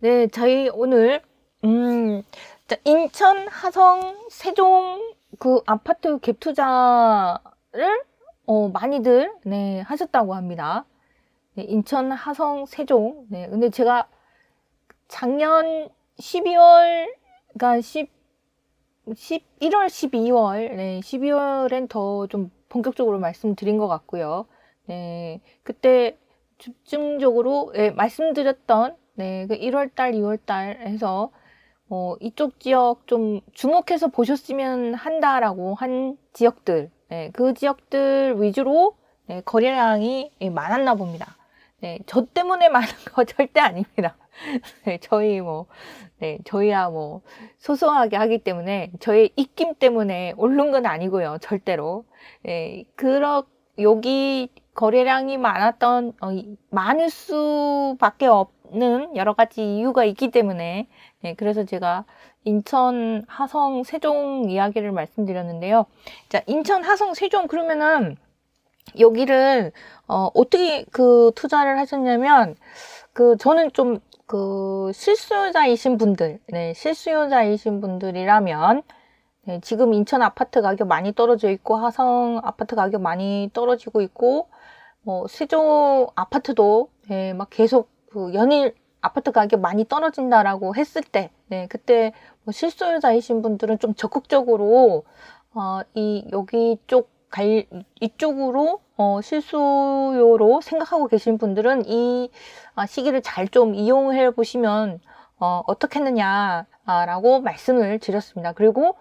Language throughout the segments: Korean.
네, 저희 오늘 자, 인천 하성 세종 그 아파트 갭 투자를 많이들 하셨다고 합니다. 네, 인천 하성 세종. 네, 근데 제가 작년 12월 그러니까 11월, 12월, 12월엔 더 좀 본격적으로 말씀드린 것 같고요. 네, 그때 집중적으로 말씀드렸던 그 1월달, 2월달 해서 이쪽 지역 좀 주목해서 보셨으면 한다라고 한 지역들, 그 지역들 위주로 거래량이 많았나 봅니다. 저 때문에 많은 거 절대 아닙니다. 저희야 소소하게 하기 때문에 저의 입김 때문에 오른 건 아니고요, 절대로. 여기 거래량이 많을 수밖에 없는 여러 가지 이유가 있기 때문에, 그래서 제가 인천, 하성, 세종 이야기를 말씀드렸는데요. 자, 인천, 하성, 세종, 그러면은, 여기를, 어떻게 투자를 하셨냐면, 저는 좀, 실수요자이신 분들, 실수요자이신 분들이라면, 지금 인천 아파트 가격 많이 떨어져 있고, 하성 아파트 가격 많이 떨어지고 있고, 세종 아파트도, 막 계속 연일 아파트 가격 많이 떨어진다라고 했을 때, 그때 실수요자이신 분들은 좀 적극적으로, 이쪽으로, 실수요로 생각하고 계신 분들은 이 시기를 잘 좀 이용해 보시면, 어떻겠느냐라고 말씀을 드렸습니다. 그리고,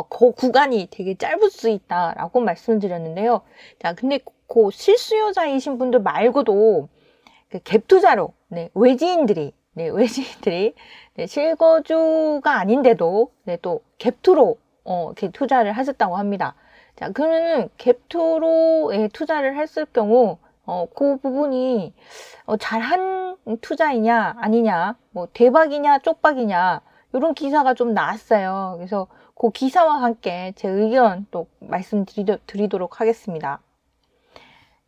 그 구간이 되게 짧을 수 있다라고 말씀을 드렸는데요. 자, 근데 그 실수요자이신 분들 말고도, 갭 투자로, 외지인들이, 실거주가 아닌데도, 또 갭투로, 이렇게 투자를 하셨다고 합니다. 자, 그러면은 갭투로에 투자를 했을 경우, 그 부분이, 잘한 투자이냐, 아니냐, 대박이냐, 쪽박이냐, 이런 기사가 좀 나왔어요. 그래서 그 기사와 함께 제 의견 또 말씀드리도록 하겠습니다.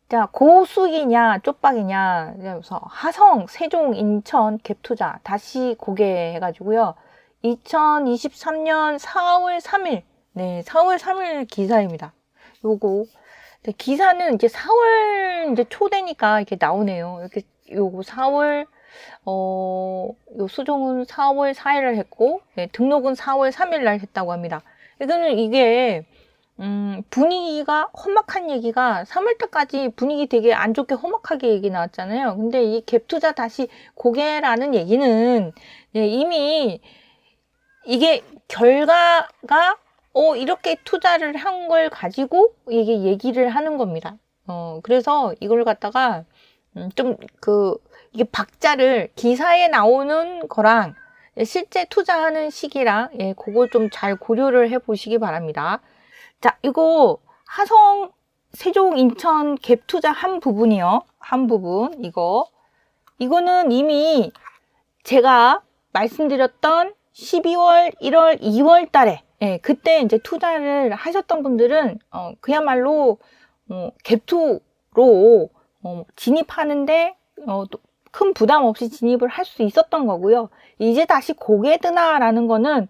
자, 고수익이냐, 쪽박이냐, 그래서 하성, 세종, 인천, 갭투자 다시 공개해가지고요. 2023년 4월 3일, 4월 3일 기사입니다. 요거 기사는 이제 4월 이제 초되니까 이렇게 나오네요. 이렇게 요거 4월 요 수종은 4월 4일을 했고, 등록은 4월 3일 날 했다고 합니다. 이거는 이게 분위기가 험악한 얘기가 3월달까지 분위기 되게 안 좋게 험악하게 얘기 나왔잖아요. 근데 이 갭투자 다시 고개라는 얘기는 이미 이게 결과가 이렇게 투자를 한 걸 가지고 이게 얘기를 하는 겁니다. 그래서 이걸 갖다가 이게 박자를 기사에 나오는 거랑 실제 투자하는 시기랑 그걸 좀 잘 고려를 해 보시기 바랍니다. 자, 이거 하성, 세종, 인천 갭 투자 한 부분이요. 한 부분. 이거는 이미 제가 말씀드렸던 12월, 1월, 2월 달에 그때 이제 투자를 하셨던 분들은 그야말로 갭투로 진입하는데 큰 부담 없이 진입을 할 수 있었던 거고요. 이제 다시 고개 드나라는 거는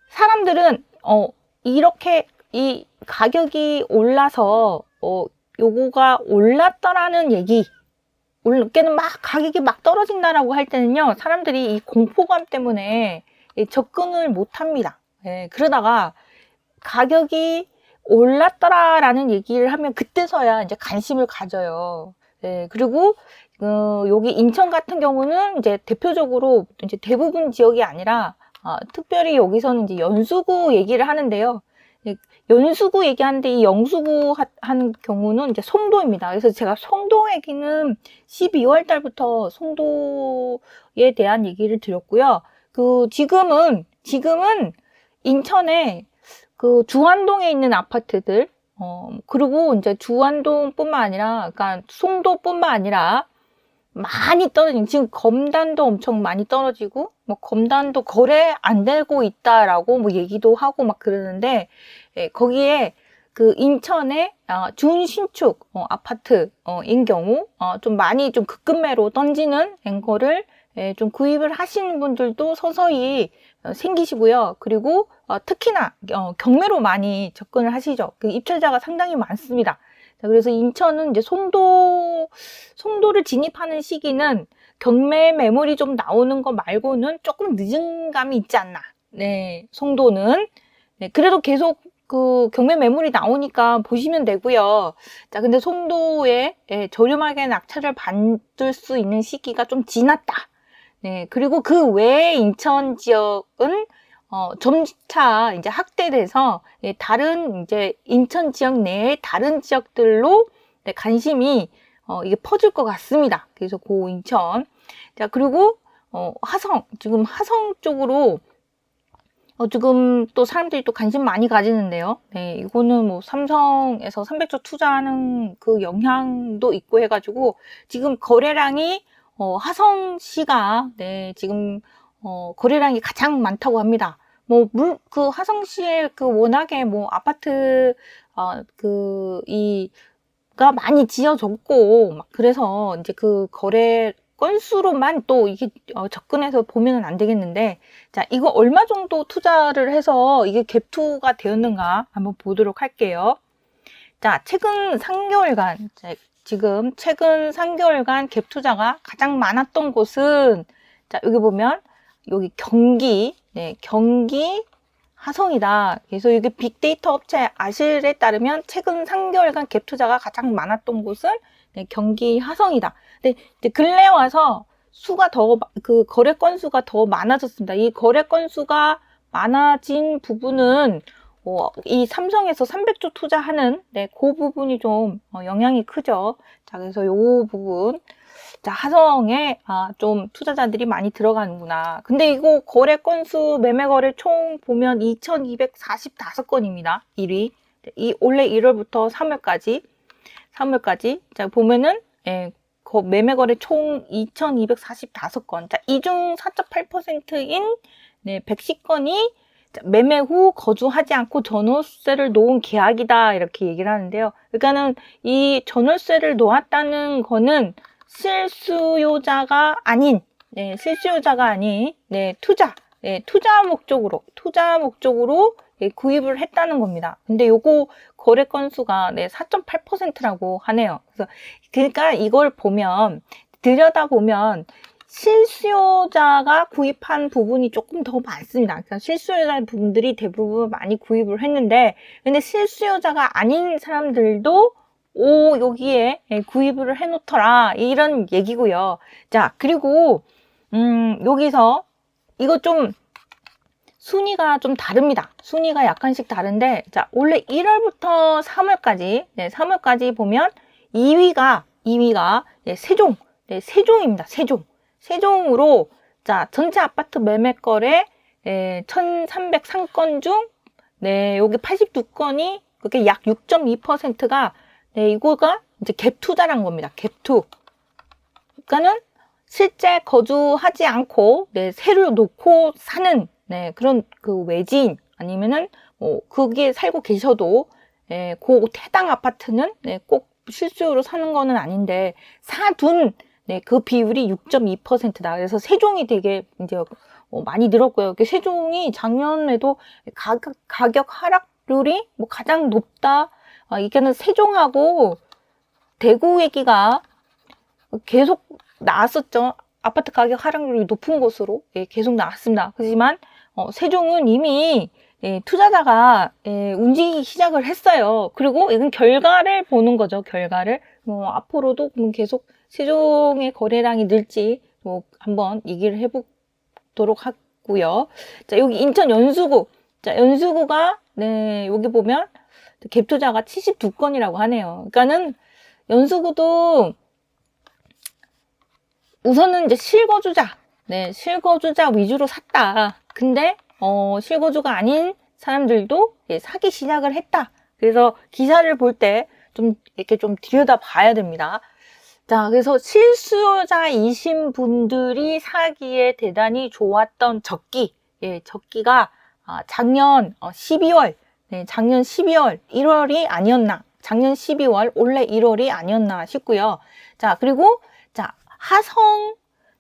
사람들은 이렇게 이 가격이 올라서 요거가 올랐더라는 얘기, 올게는 막 가격이 막 떨어진다라고 할 때는요, 사람들이 이 공포감 때문에 접근을 못 합니다. 그러다가 가격이 올랐더라라는 얘기를 하면 그때서야 이제 관심을 가져요. 그리고 여기 인천 같은 경우는 이제 대표적으로 이제 대부분 지역이 아니라 특별히 여기서는 이제 연수구 얘기를 하는데요. 연수구 얘기하는데 이 영수구 하는 경우는 이제 송도입니다. 그래서 제가 송도 얘기는 12월 달부터 송도에 대한 얘기를 드렸고요. 지금은 인천에 주안동에 있는 아파트들, 그리고 이제 주안동뿐만 아니라, 그러니까 송도뿐만 아니라 많이 지금 검단도 엄청 많이 떨어지고, 검단도 거래 안 되고 있다라고 얘기도 하고 막 그러는데, 거기에 그 인천의 준신축 아파트인 경우 좀 많이 좀 급급매로 던지는 앵거를 좀 구입을 하시는 분들도 서서히 생기시고요. 그리고 특히나 경매로 많이 접근을 하시죠. 그 입찰자가 상당히 많습니다. 자, 그래서 인천은 이제 송도를 진입하는 시기는 경매 매물이 좀 나오는 거 말고는 조금 늦은 감이 있지 않나. 네, 송도는. 네, 그래도 계속 그 경매 매물이 나오니까 보시면 되고요. 자, 근데 송도에 저렴하게 낙찰을 받을 수 있는 시기가 좀 지났다. 네, 그리고 그 외에 인천 지역은 점차 이제 확대돼서 다른 이제 인천 지역 내의 다른 지역들로 관심이 이게 퍼질 것 같습니다. 그래서 고 인천. 자, 그리고 화성, 지금 화성 쪽으로 지금 또 사람들이 또 관심 많이 가지는데요. 네, 이거는 뭐 삼성에서 300조 투자하는 그 영향도 있고 해가지고 지금 거래량이 화성시가 네, 지금 거래량이 가장 많다고 합니다. 그 화성시에 그 워낙에 뭐 아파트 가 많이 지어졌고 막 그래서 이제 그 거래 건수로만 또 이게 접근해서 보면은 안 되겠는데, 자, 이거 얼마 정도 투자를 해서 이게 갭투가 되었는가 한번 보도록 할게요. 자, 최근 3개월간 지금 최근 3개월간 갭 투자가 가장 많았던 곳은, 자, 여기 보면 여기 경기, 네, 경기 화성이다. 그래서 이게 빅데이터 업체 아실에 따르면 최근 3개월간 갭 투자가 가장 많았던 곳은 경기 화성이다. 근데 이제 근래 와서 그 거래 건수가 더 많아졌습니다. 이 거래 건수가 많아진 부분은 이 삼성에서 300조 투자하는 그 부분이 좀 영향이 크죠. 자, 그래서 요 부분, 자, 화성에 좀 투자자들이 많이 들어가는구나. 근데 이거 거래 건수, 매매 거래 총 보면 2,245건입니다. 1위. 올해 1월부터 3월까지. 자, 보면은, 매매 거래 총 2,245건. 자, 이 중 4.8%인 110건이 매매 후 거주하지 않고 전월세를 놓은 계약이다. 이렇게 얘기를 하는데요. 그러니까는 이 전월세를 놓았다는 거는 실수요자가 아닌, 투자 목적으로 구입을 했다는 겁니다. 근데 요거 거래 건수가 4.8%라고 하네요. 그러니까 이걸 들여다보면 실수요자가 구입한 부분이 조금 더 많습니다. 그러니까 실수요자 분들이 대부분 많이 구입을 했는데, 근데 실수요자가 아닌 사람들도 여기에 구입을 해놓더라, 이런 얘기고요. 자, 그리고 여기서 이거 좀 순위가 좀 다릅니다. 순위가 약간씩 다른데, 자, 원래 1월부터 3월까지 보면 2위가 세종입니다. 세종으로, 자, 전체 아파트 매매 거래 1,303건 중 여기 82건이 그게 약 6.2%가 이거가 이제 갭 투자란 겁니다. 갭 투. 그러니까는 실제 거주하지 않고 세를 놓고 사는 그런 그 외지인, 아니면은 거기에 살고 계셔도 그 해당 아파트는 꼭 실수요로 사는 거는 아닌데 사둔 그 비율이 6.2%다. 그래서 세종이 되게 이제 많이 늘었고요. 세종이 작년에도 가격 하락률이 가장 높다. 이게는 세종하고 대구 얘기가 계속 나왔었죠. 아파트 가격 하락률이 높은 곳으로 계속 나왔습니다. 하지만 세종은 이미 투자자가 움직이기 시작을 했어요. 그리고 이건 결과를 보는 거죠. 결과를. 앞으로도 계속 세종의 거래량이 늘지 한번 얘기를 해보도록 하고요. 자, 여기 인천 연수구. 자, 연수구가 여기 보면 갭 투자가 72건이라고 하네요. 그러니까는 연수구도 우선은 이제 실거주자 위주로 샀다. 근데 실거주가 아닌 사람들도 사기 시작을 했다. 그래서 기사를 볼 때 좀 이렇게 좀 들여다 봐야 됩니다. 자, 그래서 실수요자이신 분들이 사기에 대단히 좋았던 적기가 작년 12월 네, 작년 12월, 1월이 아니었나. 작년 12월, 올해 1월이 아니었나 싶고요. 자, 그리고, 자, 하성,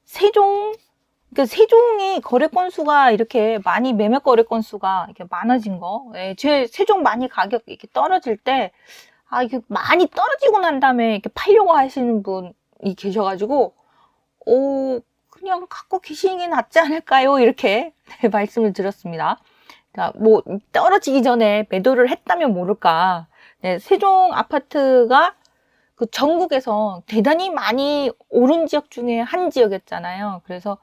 세종, 그 세종이 거래 건수가 이렇게 많이 매매 거래 건수가 이렇게 많아진 거. 예, 제 세종 많이 가격 이렇게 떨어질 때, 이게 많이 떨어지고 난 다음에 이렇게 팔려고 하시는 분이 계셔가지고, 그냥 갖고 계시는 게 낫지 않을까요? 이렇게 네, 말씀을 드렸습니다. 자, 뭐, 떨어지기 전에 매도를 했다면 모를까. 네, 세종 아파트가 그 전국에서 대단히 많이 오른 지역 중에 한 지역이었잖아요. 그래서,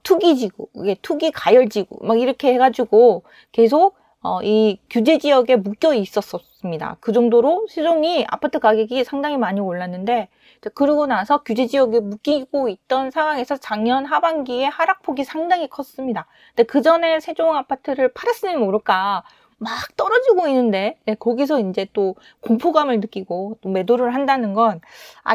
투기지구, 이게 투기 가열지구, 막 이렇게 해가지고 계속, 이 규제 지역에 묶여 있었습니다. 그 정도로 세종이 아파트 가격이 상당히 많이 올랐는데, 그러고 나서 규제 지역에 묶이고 있던 상황에서 작년 하반기에 하락폭이 상당히 컸습니다. 근데 그 전에 세종 아파트를 팔았으면 모를까 막 떨어지고 있는데, 네, 거기서 이제 또 공포감을 느끼고 또 매도를 한다는 건,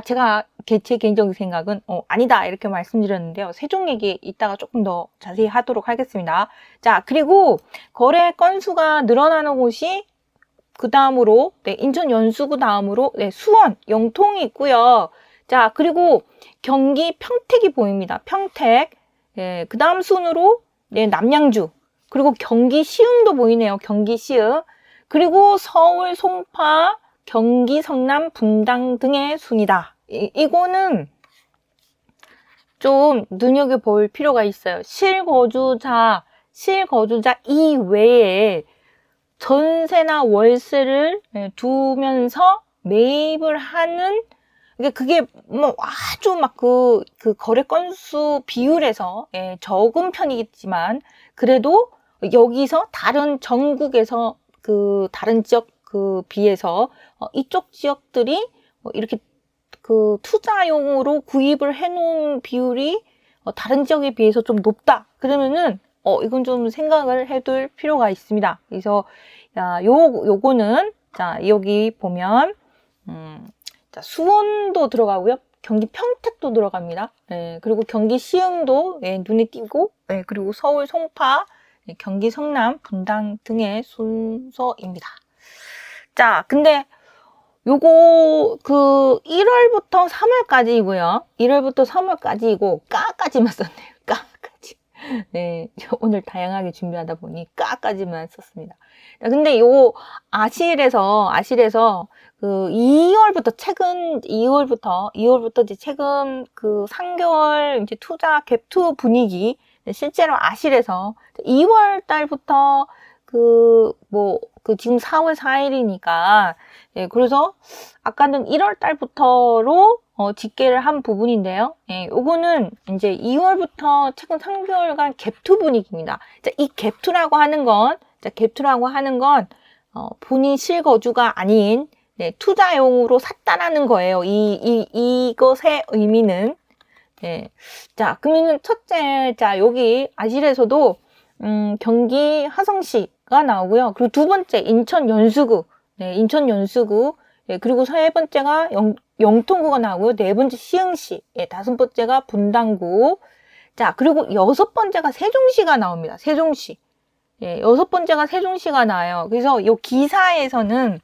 제가 제 개인적인 생각은 아니다 이렇게 말씀드렸는데요. 세종 얘기 이따가 조금 더 자세히 하도록 하겠습니다. 자, 그리고 거래 건수가 늘어나는 곳이 그 다음으로, 네, 인천 연수구 다음으로, 네, 수원, 영통이 있고요. 자, 그리고 경기 평택이 보입니다. 평택. 네, 그 다음 순으로, 네, 남양주. 그리고 경기 시흥도 보이네요. 경기 시흥. 그리고 서울, 송파, 경기 성남, 분당 등의 순이다. 이거는 좀 눈여겨볼 필요가 있어요. 실거주자 이외에 전세나 월세를 두면서 매입을 하는, 그게 뭐 아주 막 그 거래 건수 비율에서 적은 편이겠지만, 그래도 여기서 다른 전국에서 그 다른 지역 비해서 이쪽 지역들이 이렇게 그 투자용으로 구입을 해놓은 비율이 다른 지역에 비해서 좀 높다. 그러면은 이건 좀 생각을 해둘 필요가 있습니다. 그래서 요거는 자 여기 보면 자 수원도 들어가고요. 경기 평택도 들어갑니다. 네, 그리고 경기 시흥도 눈에 띄고, 그리고 서울 송파, 경기 성남, 분당 등의 순서입니다. 자, 근데 요거 1월부터 3월까지이고요. 1월부터 3월까지이고 까까지만 썼네요. 까까지. 네, 오늘 다양하게 준비하다 보니 까까지만 썼습니다. 근데 요 아실에서 2월부터 최근 2월부터 이제 최근 3개월 이제 투자 갭투 분위기, 실제로 아실에서 2월 달부터 지금 4월 4일이니까, 그래서 아까는 1월 달부터로 집계를 한 부분인데요. 요거는 이제 2월부터 최근 3개월간 갭투 분위기입니다. 자, 이 갭투라고 하는 건 본인 실거주가 아닌 투자용으로 샀다라는 거예요. 이것의 의미는. 자, 그러면은 첫째, 자, 여기 아실에서도 경기 하성시가 나오고요. 그리고 두 번째, 인천 연수구. 인천 연수구. 그리고 세 번째가 영통구가 나오고요. 네 번째, 시흥시. 다섯 번째가 분당구. 자, 그리고 여섯 번째가 세종시가 나옵니다. 세종시. 여섯 번째가 세종시가 나와요. 그래서 요 기사에서는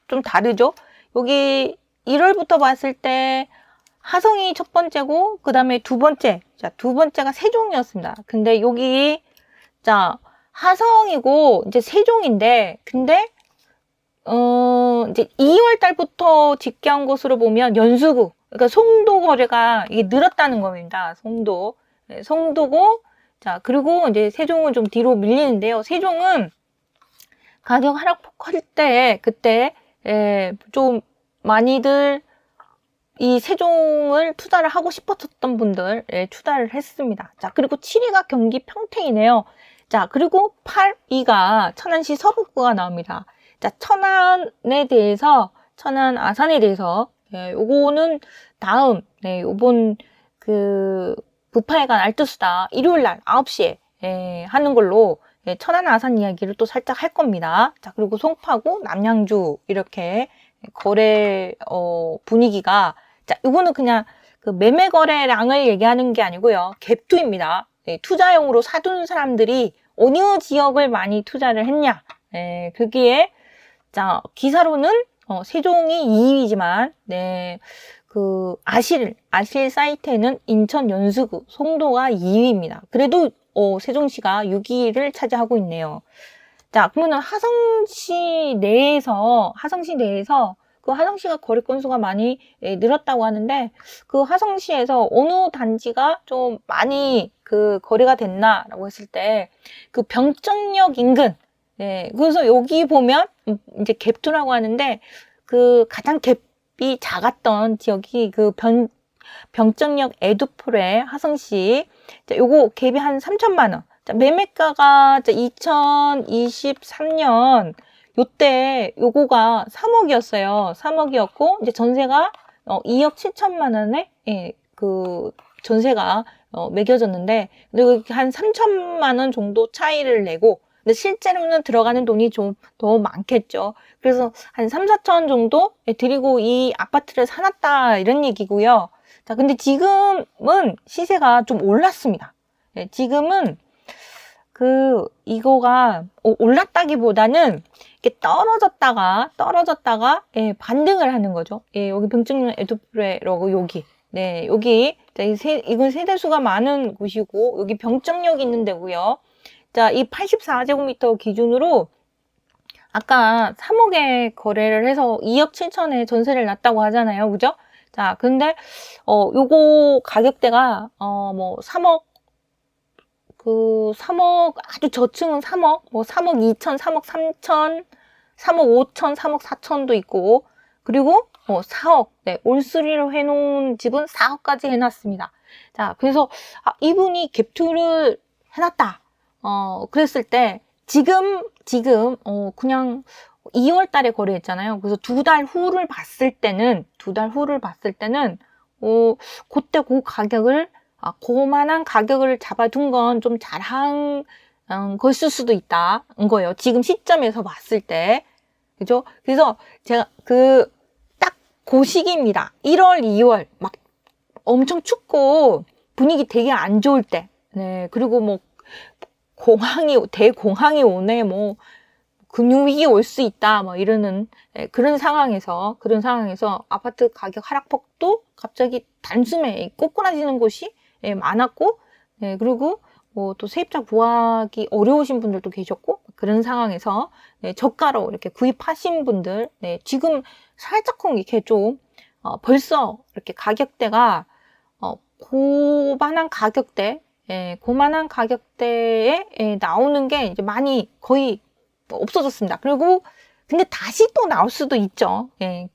좀 다르죠? 여기 1월부터 봤을 때 하성이 첫 번째고, 그 다음에 두 번째가 세종이었습니다. 근데 여기, 자, 하성이고, 이제 세종인데, 근데, 이제 2월 달부터 집계한 것으로 보면 연수구, 그러니까 송도 거래가 이게 늘었다는 겁니다. 송도고, 자, 그리고 이제 세종은 좀 뒤로 밀리는데요. 세종은 가격 하락폭 할 때, 그때, 좀 많이들 이 세종을 투자를 하고 싶었던 분들 투자를 했습니다. 자, 그리고 7위가 경기 평택이네요. 자, 그리고 8위가 천안시 서북구가 나옵니다. 자, 천안 아산에 대해서 요거는 다음 요번 부파회관 알뜰수다 일요일날 9시에 하는 걸로 천안 아산 이야기를 또 살짝 할 겁니다. 자, 그리고 송파구 남양주 이렇게 거래 분위기가, 자, 이거는 그냥 매매 거래량을 얘기하는 게 아니고요. 갭투입니다. 투자용으로 사둔 사람들이 어느 지역을 많이 투자를 했냐? 그게 자, 기사로는 세종이 2위지만 그 아실 사이트에는 인천 연수구 송도가 2위입니다. 그래도 세종시가 6위를 차지하고 있네요. 자, 그러면 하성시 내에서 그 하성시가 거래 건수가 많이 늘었다고 하는데, 그 하성시에서 어느 단지가 좀 많이 그 거래가 됐나라고 했을 때, 그 병정역 인근, 그래서 여기 보면 이제 갭2라고 하는데, 그 가장 갭이 작았던 지역이 그 병정역 에듀풀의 하성시. 자, 요거 갭이 한 3천만 원. 자, 매매가가 2023년 요때 요거가 3억이었어요. 3억이었고 이제 전세가 2억 7천만 원에 그 전세가 매겨졌는데, 그리고 한 3천만 원 정도 차이를 내고, 근데 실제로는 들어가는 돈이 좀 더 많겠죠. 그래서 한 3, 4천 정도 드리고 이 아파트를 사놨다 이런 얘기고요. 자, 근데 지금은 시세가 좀 올랐습니다. 지금은 이거가 올랐다기보다는 이렇게 떨어졌다가 반등을 하는 거죠. 여기 병증면 에듀프레라고 여기. 여기. 자, 이건 세대수가 많은 곳이고, 여기 병정역이 있는 데고요. 자, 이 84제곱미터 기준으로 아까 3억에 거래를 해서 2억 7천에 전세를 놨다고 하잖아요. 그죠? 자, 근데 요거 가격대가 뭐 3억 아주 저층은 3억, 뭐 3억 2천, 3억 3천, 3억 5천, 3억 4천도 있고, 그리고 4억, 올수리로 해놓은 집은 4억까지 해놨습니다. 자, 그래서 이분이 갭투를 해놨다. 그랬을 때 지금 그냥 2월 달에 거래했잖아요. 그래서 두 달 후를 봤을 때는 그때 그 가격을 그만한 가격을 잡아둔 건 좀 잘한 것일 수도 있다는 거예요. 지금 시점에서 봤을 때. 그죠? 그래서 제가 딱 그 시기입니다. 1월, 2월 막 엄청 춥고 분위기 되게 안 좋을 때. 그리고 뭐 대공황이 오네, 뭐 금융위기 올 수 있다, 뭐 이러는 그런 상황에서 아파트 가격 하락폭도 갑자기 단숨에 꼬꾸라지는 곳이 많았고, 그리고 뭐 또 세입자 구하기 어려우신 분들도 계셨고, 그런 상황에서 저가로 이렇게 구입하신 분들, 지금 살짝 이렇게 좀 벌써 이렇게 가격대가 고만한 가격대에 나오는 게 이제 많이 거의 없어졌습니다. 그리고 근데 다시 또 나올 수도 있죠.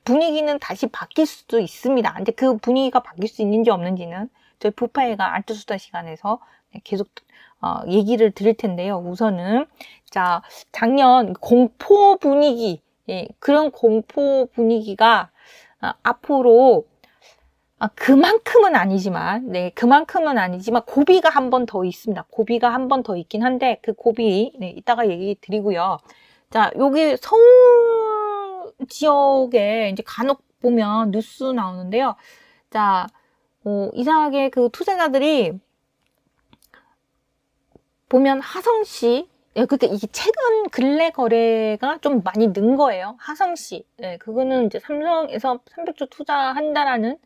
분위기는 다시 바뀔 수도 있습니다. 근데 그 분위기가 바뀔 수 있는지 없는지는 저희 부파회가 알뜰수다 시간에서 계속 얘기를 드릴 텐데요. 우선은 자, 작년 공포 분위기, 그런 공포 분위기가 앞으로 그만큼은 아니지만 고비가 한 번 더 있습니다. 고비가 한 번 더 있긴 한데, 그 고비 이따가 얘기 드리고요. 자, 여기 서울 지역에 이제 간혹 보면 뉴스 나오는데요. 자, 이상하게 그 투자자들이 보면 하성시, 그러니까 이게 최근 근래 거래가 좀 많이 는 거예요. 하성시. 그거는 이제 삼성에서 300조 투자한다라는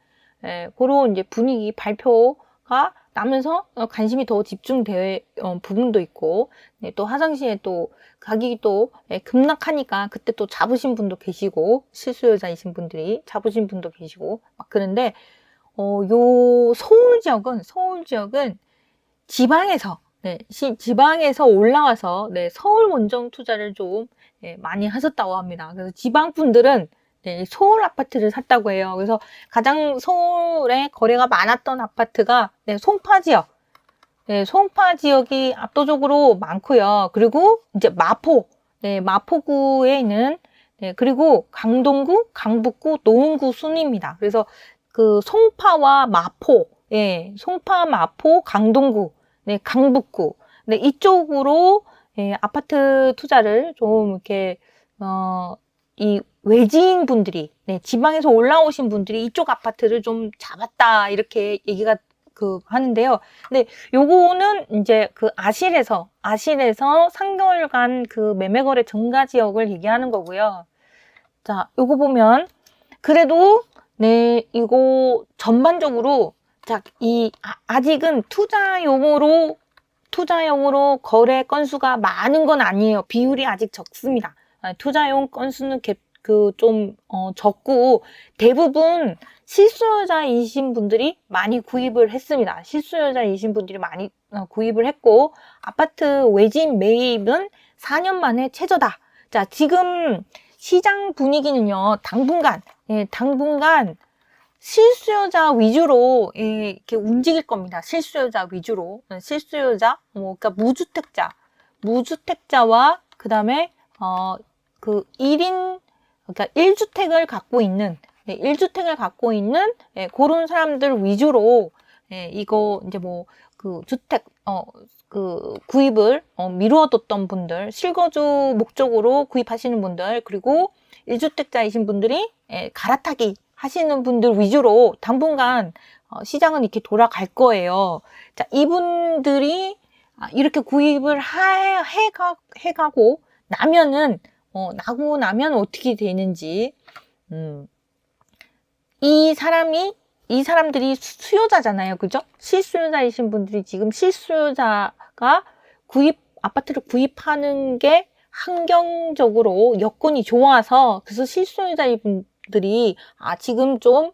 그런 이제 분위기 발표가 나면서 관심이 더 집중될 부분도 있고, 또 하성시에 또 가격이 또 급락하니까 그때 또 잡으신 분도 계시고, 실수요자이신 분들이 잡으신 분도 계시고 막 그런데 요 서울 지역은 지방에서 올라와서 서울 원정 투자를 좀 많이 하셨다고 합니다. 그래서 지방 분들은 서울 아파트를 샀다고 해요. 그래서 가장 서울에 거래가 많았던 아파트가 송파 지역. 송파 지역이 압도적으로 많고요. 그리고 이제 마포구에 있는 그리고 강동구, 강북구, 노원구 순입니다. 그래서 그 송파, 마포, 강동구, 강북구, 이쪽으로 아파트 투자를 좀 이렇게 이 외지인 분들이 지방에서 올라오신 분들이 이쪽 아파트를 좀 잡았다 이렇게 얘기가 하는데요. 근데 요거는 이제 그 아실에서 3개월간 그 매매거래 증가 지역을 얘기하는 거고요. 자, 요거 보면 그래도 네, 이거 전반적으로 자, 아직은 투자용으로 거래 건수가 많은 건 아니에요. 비율이 아직 적습니다. 투자용 건수는 적고 대부분 실수요자이신 분들이 많이 구입을 했습니다. 실수요자이신 분들이 많이 구입을 했고 아파트 외진 매입은 4년 만에 최저다. 자, 지금 시장 분위기는요. 당분간 실수요자 위주로 이렇게 움직일 겁니다. 실수요자 위주로. 실수요자, 그러니까 무주택자와 그다음에 그 1인 그러니까 1주택을 갖고 있는 그런 사람들 위주로 이거 이제 뭐 그 주택 그 구입을 미루어뒀던 분들, 실거주 목적으로 구입하시는 분들, 그리고 1주택자이신 분들이 갈아타기 하시는 분들 위주로 당분간 시장은 이렇게 돌아갈 거예요. 자, 이분들이 이렇게 구입을 해가고 나면은 나고 나면 어떻게 되는지 이 사람들이 수요자잖아요. 그죠? 실수요자이신 분들이 지금 실수요자가 아파트를 구입하는 게 환경적으로 여건이 좋아서 그래서 실수요자인 분들이 지금 좀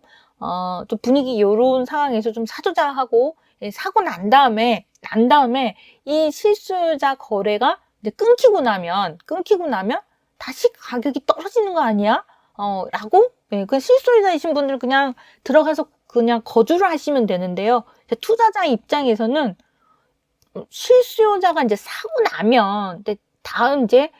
분위기 요런 상황에서 좀 사주자 하고 사고 난 다음에 이 실수요자 거래가 이제 끊기고 나면 다시 가격이 떨어지는 거 아니야? 라고 그 실수요자이신 분들 그냥 들어가서 그냥 거주를 하시면 되는데요. 투자자 입장에서는 실수요자가 이제 사고 나면 다음 이제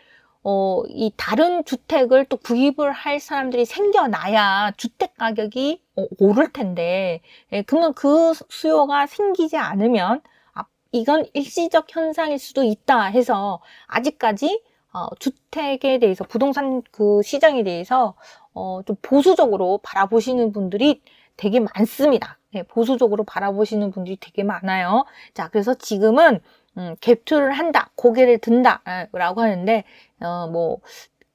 이 다른 주택을 또 구입을 할 사람들이 생겨나야 주택 가격이 오를 텐데 그러면 그 수요가 생기지 않으면 이건 일시적 현상일 수도 있다 해서 아직까지 주택에 대해서 부동산 그 시장에 대해서 좀 보수적으로 바라보시는 분들이 되게 많습니다. 보수적으로 바라보시는 분들이 되게 많아요. 자, 그래서 지금은 갭투를 한다, 고개를 든다라고 하는데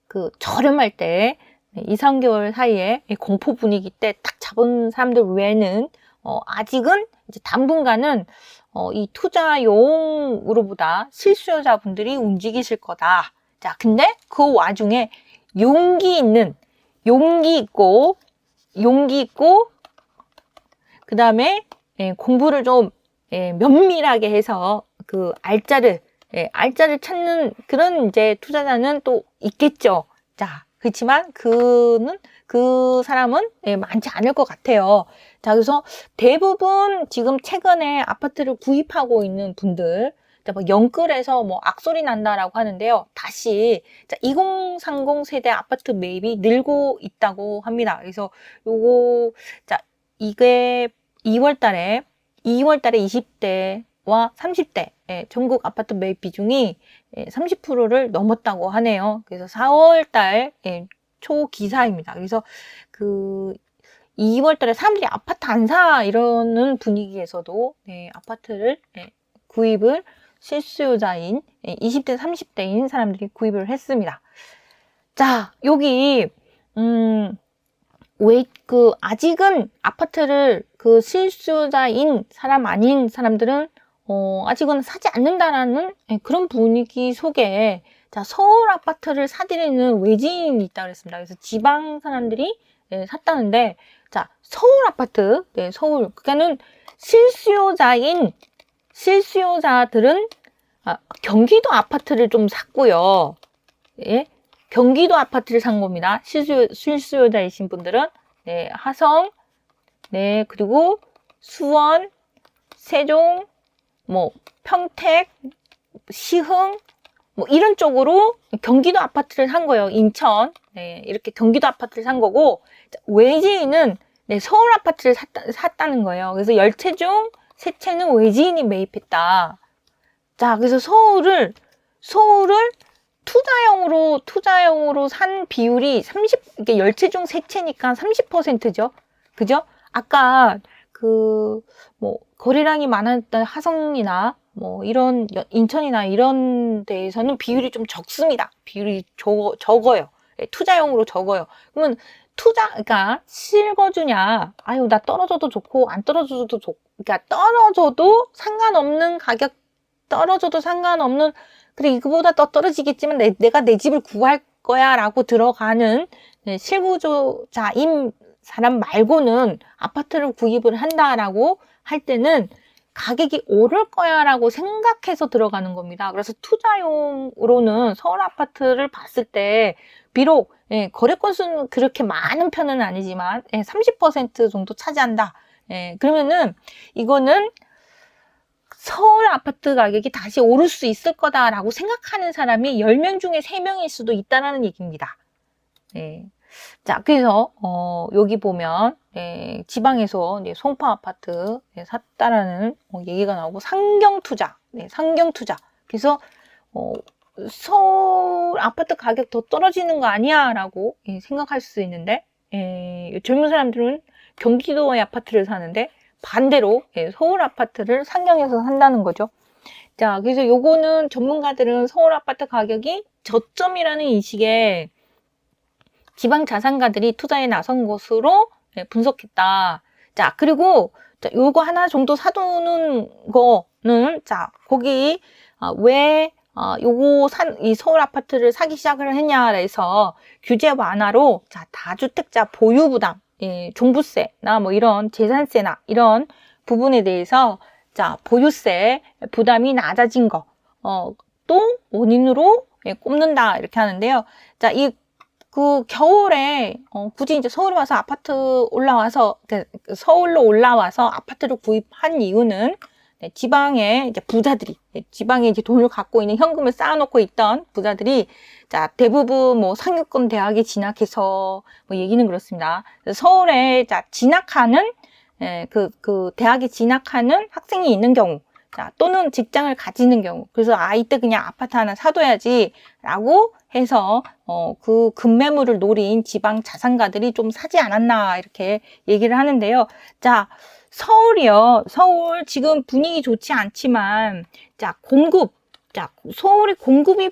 그 저렴할 때 2, 3개월 사이에 공포 분위기 때 딱 잡은 사람들 외에는 아직은 이제 당분간은 이 투자용으로보다 실수요자분들이 움직이실 거다. 자, 근데 그 와중에 용기 있고 그 다음에 공부를 좀 면밀하게 해서 그 알짜를 찾는 그런 이제 투자자는 또 있겠죠. 자, 그렇지만 그 사람은 많지 않을 것 같아요. 자, 그래서 대부분 지금 최근에 아파트를 구입하고 있는 분들, 영끌에서 뭐 악소리 난다라고 하는데요. 다시 2030 세대 아파트 매입이 늘고 있다고 합니다. 그래서 이게 2월달에 20대와 30대 전국 아파트 매입 비중이 30%를 넘었다고 하네요. 그래서 4월달 초 기사입니다. 그래서 그 2월달에 사람들이 아파트 안 사 이러는 분위기에서도 아파트를 구입을 실수요자인 20대, 30대인 사람들이 구입을 했습니다. 자, 여기 아직은 아파트를 그 실수요자인 사람 아닌 사람들은 아직은 사지 않는다라는 그런 분위기 속에 자, 서울 아파트를 사들이는 외지인이 있다고 그랬습니다. 그래서 지방 사람들이 샀다는데 자, 서울 아파트, 서울 그러니까는 실수요자들은 경기도 아파트를 좀 샀고요. 경기도 아파트를 산 겁니다. 실수요자이신 분들은 화성, 그리고 수원, 세종, 평택, 시흥 이런 쪽으로 경기도 아파트를 산 거예요. 인천, 이렇게 경기도 아파트를 산 거고 외지인은 서울 아파트를 샀다는 거예요. 그래서 10채 중 3채는 외지인이 매입했다. 자, 그래서 서울을 투자용으로 산 비율이 이게 10채 중 3채니까 30%죠. 그죠? 아까 뭐, 거래량이 많았던 하성이나, 뭐, 이런, 인천이나 이런 데에서는 비율이 좀 적습니다. 비율이 적어요. 예, 투자용으로 적어요. 그러면 그러니까, 실거주냐, 아유, 나 떨어져도 좋고, 안 떨어져도 좋고, 그러니까, 상관없는 가격, 떨어져도 상관없는, 그래, 이거보다 더 떨어지겠지만, 내가 내 집을 구할 거야, 라고 들어가는, 네, 실거주자인 사람 말고는 아파트를 구입을 한다라고 할 때는 가격이 오를 거야 라고 생각해서 들어가는 겁니다. 그래서 투자용으로는 서울 아파트를 봤을 때 비록 예, 거래 건수는 그렇게 많은 편은 아니지만 예, 30% 정도 차지한다. 예, 그러면은 이거는 서울 아파트 가격이 다시 오를 수 있을 거다라고 생각하는 사람이 10명 중에 3명일 수도 있다는 얘기입니다. 예. 자, 그래서 여기 보면 지방에서 송파 아파트 샀다라는 얘기가 나오고 상경투자, 상경투자. 그래서 서울 아파트 가격 더 떨어지는 거 아니야? 라고 생각할 수 있는데 젊은 사람들은 경기도의 아파트를 사는데 반대로 서울 아파트를 상경해서 산다는 거죠. 자, 그래서 요거는 전문가들은 서울 아파트 가격이 저점이라는 인식에 지방 자산가들이 투자에 나선 것으로 분석했다. 자, 그리고 요거 하나 정도 사두는 거는 자, 거기 왜 이 서울 아파트를 사기 시작을 했냐 해서 규제 완화로 자, 다주택자 보유 부담, 종부세나 뭐 이런 재산세나 이런 부분에 대해서 자, 보유세 부담이 낮아진 거, 또 원인으로 꼽는다 이렇게 하는데요. 자, 겨울에, 굳이 이제 서울에 와서 서울로 올라와서 아파트를 구입한 이유는, 지방의 이제 부자들이, 지방에 이제 돈을 갖고 있는 현금을 쌓아놓고 있던 부자들이, 자, 대부분 뭐 상위권 대학에 진학해서, 뭐 얘기는 그렇습니다. 서울에, 자, 진학하는, 대학에 진학하는 학생이 있는 경우, 자, 또는 직장을 가지는 경우. 그래서 이때 그냥 아파트 하나 사둬야지, 라고 해서, 그 급매물을 노린 지방 자산가들이 좀 사지 않았나, 이렇게 얘기를 하는데요. 자, 서울 지금 분위기 좋지 않지만, 자, 서울의 공급이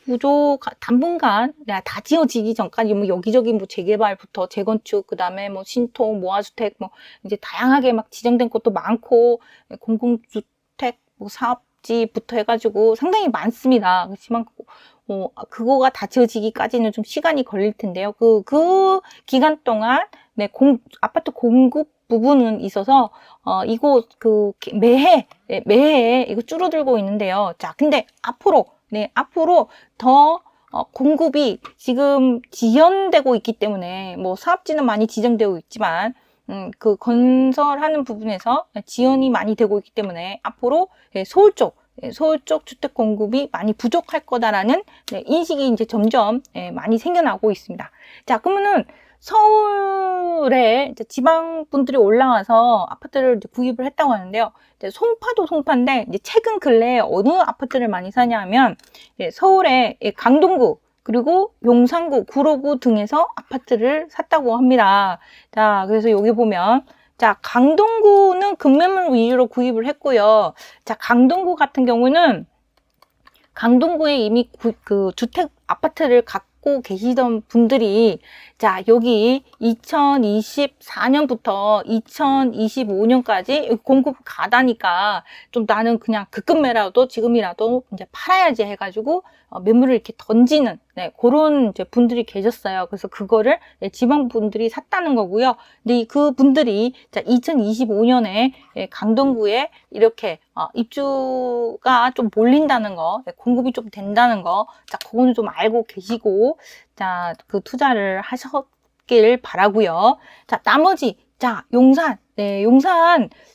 당분간, 다 지어지기 전까지, 뭐, 여기저기 뭐, 재개발부터 재건축, 그 다음에 뭐, 신통, 모아주택, 뭐, 이제 다양하게 막 지정된 것도 많고, 공공주택, 뭐, 사업지부터 해가지고 상당히 많습니다. 그렇지만, 그거가 다 지어지기까지는 좀 시간이 걸릴 텐데요. 그 기간 동안, 아파트 공급 부분은 있어서, 이거, 매해 이거 줄어들고 있는데요. 자, 근데 앞으로 더, 공급이 지금 지연되고 있기 때문에, 뭐, 사업지는 많이 지정되고 있지만, 그 건설하는 부분에서 지연이 많이 되고 있기 때문에, 앞으로 서울 쪽 주택 공급이 많이 부족할 거다라는 인식이 이제 점점 많이 생겨나고 있습니다. 자, 그러면은 서울에 이제 지방 분들이 올라와서 아파트를 이제 구입을 했다고 하는데요. 이제 송파도 송파인데 이제 최근 근래에 어느 아파트를 많이 사냐면 서울의 강동구 그리고 용산구, 구로구 등에서 아파트를 샀다고 합니다. 자, 그래서 여기 보면 자, 강동구는 급매물 위주로 구입을 했고요. 자, 강동구 같은 경우는 강동구에 이미 주택 아파트를 갖고 계시던 분들이 자, 여기 2024년부터 2025년까지 공급 가다니까 좀 나는 그냥 급매라도 지금이라도 이제 팔아야지 해가지고 매물을 이렇게 던지는 그런 이제 분들이 계셨어요. 그래서 그거를 지방 분들이 샀다는 거고요. 근데 그 분들이 자 2025년에 강동구에 이렇게 입주가 좀 몰린다는 거, 공급이 좀 된다는 거, 자 그거는 좀 알고 계시고 자 그 투자를 하셨길 바라고요. 자 나머지 자 용산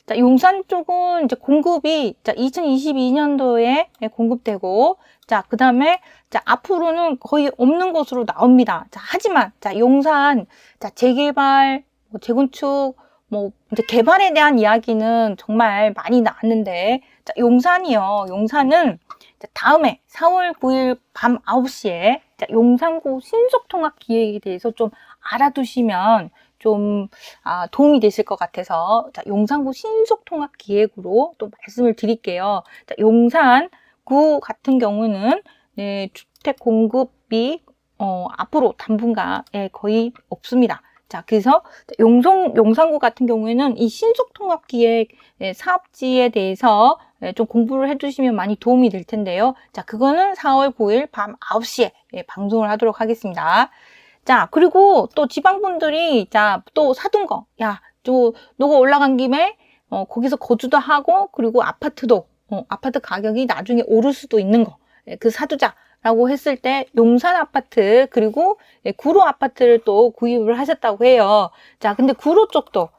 자, 용산 쪽은 이제 공급이 자 2022년도에 공급되고 자, 그 다음에 자, 앞으로는 거의 없는 것으로 나옵니다. 자, 하지만 자, 용산 자, 재개발, 뭐 재건축, 뭐 이제 개발에 대한 이야기는 정말 많이 나왔는데 자, 용산은 자, 다음에 4월 9일 밤 9시에 자, 용산구 신속통합 기획에 대해서 좀 알아두시면 좀 도움이 되실 것 같아서 자, 용산구 신속통합기획으로 또 말씀을 드릴게요. 자, 용산구 같은 경우는 네, 주택 공급이 앞으로 당분간에 거의 없습니다. 자, 그래서 용산구 같은 경우에는 이 신속통합기획 사업지에 대해서 좀 공부를 해두시면 많이 도움이 될 텐데요. 자, 그거는 4월 9일 밤 9시에 방송을 하도록 하겠습니다. 자, 그리고 또 지방분들이 자, 또 사둔 거. 야, 너가 올라간 김에 거기서 거주도 하고 그리고 아파트도 아파트 가격이 나중에 오를 수도 있는 거. 그 사두자라고 했을 때 용산 아파트 그리고 구로 아파트를 또 구입을 하셨다고 해요. 자, 근데 구로 쪽도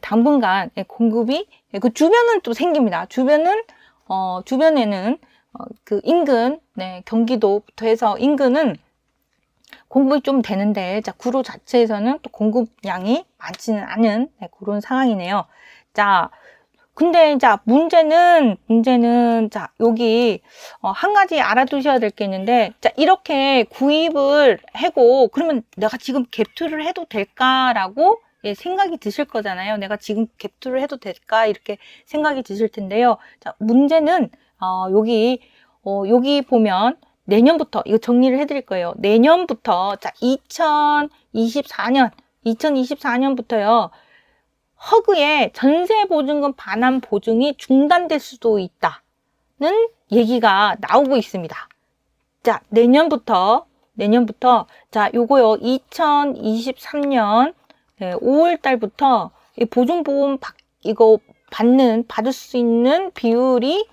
당분간 공급이 그 주변은 또 생깁니다. 주변에는 그 인근 경기도부터 해서 인근은 공급이 좀 되는데 자, 구로 자체에서는 또 공급량이 많지는 않은 그런 상황이네요. 자, 근데 자, 문제는 자, 여기 한 가지 알아두셔야 될 게 있는데 자, 이렇게 구입을 하고 그러면 내가 지금 갭투를 해도 될까라고 생각이 드실 거잖아요. 내가 지금 갭투를 해도 될까 이렇게 생각이 드실 텐데요. 자, 문제는 여기 보면 내년부터 이거 정리를 해드릴 거예요. 내년부터 자 2024년부터요. 허그의 전세보증금 반환 보증이 중단될 수도 있다는 얘기가 나오고 있습니다. 자, 내년부터 자, 요거요. 2023년 5월 달부터 이 보증보험 이거 받을 수 있는 비율이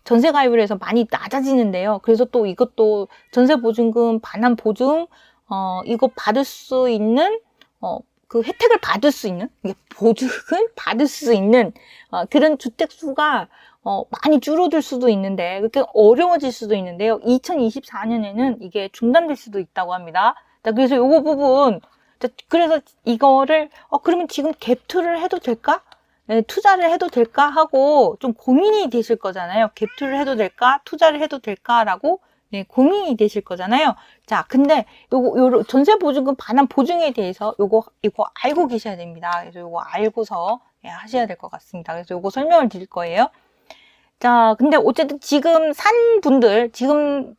전세 가입을 해서 많이 낮아지는데요. 그래서 또 이것도 전세보증금 반환 보증 이거 받을 수 있는 그 혜택을 받을 수 있는 보증을 받을 수 있는 그런 주택 수가 많이 줄어들 수도 있는데 그렇게 어려워질 수도 있는데요. 2024년에는 이게 중단될 수도 있다고 합니다. 자, 그래서 요거 부분 그래서 이거를 그러면 지금 갭투를 해도 될까? 투자를 해도 될까 하고 좀 고민이 되실 거잖아요. 갭투를 해도 될까? 투자를 해도 될까라고 고민이 되실 거잖아요. 자, 근데 요거 전세보증금 반환 보증에 대해서 이거 알고 계셔야 됩니다. 그래서 요거 알고서 하셔야 될 것 같습니다. 그래서 요거 설명을 드릴 거예요. 자, 근데 어쨌든 지금 산 분들, 지금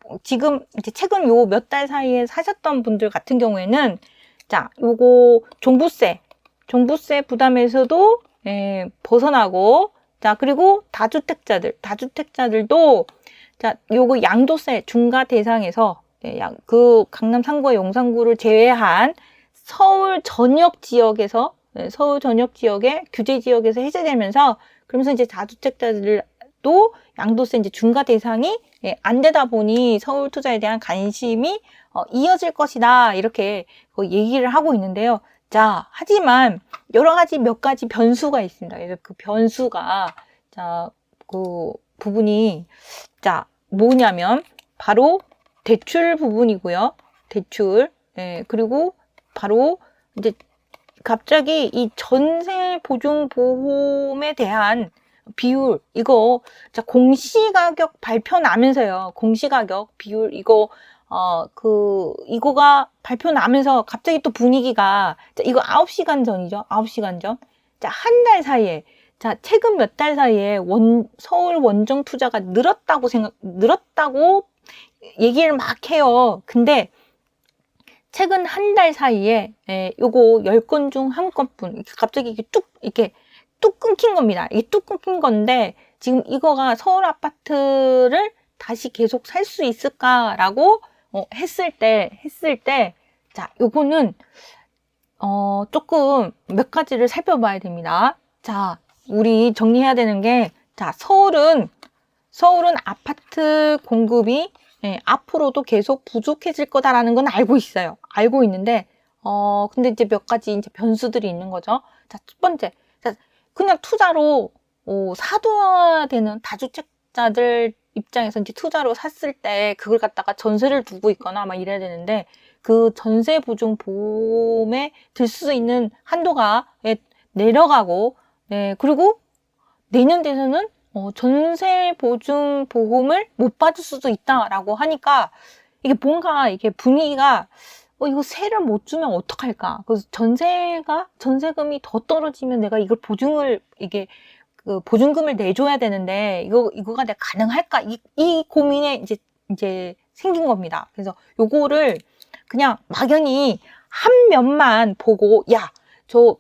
이제 최근 요 몇 달 사이에 사셨던 분들 같은 경우에는 자, 요거 종부세 부담에서도 벗어나고 자, 그리고 다주택자들도 자, 요거 양도세 중과 대상에서 그 강남 상구와 용산구를 제외한 서울 전역 지역의 규제 지역에서 해제되면서 그러면서 이제 다주택자들도 양도세 이제 중과 대상이 안 되다 보니 서울 투자에 대한 관심이 이어질 것이다 이렇게 얘기를 하고 있는데요. 자, 하지만 여러 가지 몇 가지 변수가 있습니다. 그래서 그 변수가 자, 그 부분이 자, 뭐냐면 바로 대출 부분이고요. 대출. 그리고 바로 이제 갑자기 이 전세 보증 보험에 대한 비율 이거 자, 공시가격 발표 나면서요. 공시가격 비율 이거가 발표 나면서 갑자기 또 분위기가 자, 이거 9시간 전이죠. 9시간 전. 자, 한 달 사이에 자, 최근 몇 달 사이에 서울 원정 투자가 늘었다고 얘기를 막 해요. 근데 최근 한 달 사이에 요거 10건 중 한 건뿐 갑자기 이렇게 뚝 끊긴 겁니다. 이게 뚝 끊긴 건데 지금 이거가 서울 아파트를 다시 계속 살 수 있을까라고 했을 때 자, 요거는 조금 몇 가지를 살펴봐야 됩니다. 자, 우리 정리해야 되는 게 자, 서울은 아파트 공급이 앞으로도 계속 부족해질 거다라는 건 알고 있어요. 알고 있는데 근데 이제 몇 가지 이제 변수들이 있는 거죠. 자, 첫 번째. 자, 그냥 투자로 사둬야 되는 다주택자들 입장에서 이제 투자로 샀을 때 그걸 갖다가 전세를 두고 있거나 막 이래야 되는데 그 전세 보증 보험에 들 수 있는 한도가 내려가고 그리고 내년 돼서는 전세 보증 보험을 못 받을 수도 있다라고 하니까 이게 뭔가 이게 분위기가 이거 세를 못 주면 어떡할까? 그래서 전세금이 더 떨어지면 내가 이걸 보증금을 내줘야 되는데, 이거가 내가 가능할까? 이 고민에 이제 생긴 겁니다. 그래서 요거를 그냥 막연히 한 면만 보고, 야, 저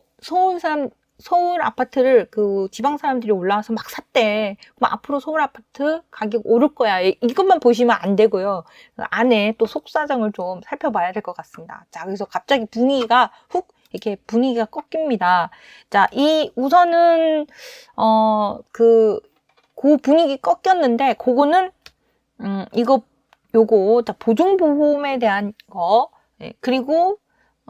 서울 아파트를 지방 사람들이 올라와서 막 샀대. 그럼 앞으로 서울 아파트 가격 오를 거야. 이것만 보시면 안 되고요. 안에 또 속사정을 좀 살펴봐야 될 것 같습니다. 자, 그래서 갑자기 이렇게 분위기가 꺾입니다. 자, 우선은, 그 분위기 꺾였는데, 그거는, 자, 보증보험에 대한 거, 그리고,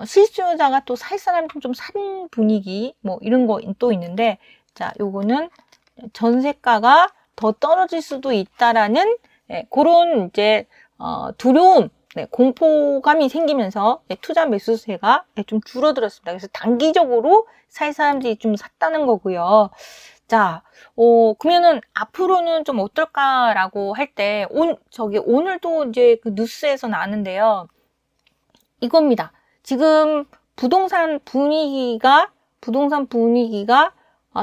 실수요자가 또 살 사람 좀 산 분위기, 이런 거 또 있는데, 자, 요거는 전세가가 더 떨어질 수도 있다라는, 그런 두려움, 공포감이 생기면서 투자 매수세가 좀 줄어들었습니다. 그래서 단기적으로 살 사람들이 좀 샀다는 거고요. 자, 그러면은 앞으로는 좀 어떨까라고 할 때, 오늘도 그 뉴스에서 나왔는데요. 이겁니다. 지금 부동산 분위기가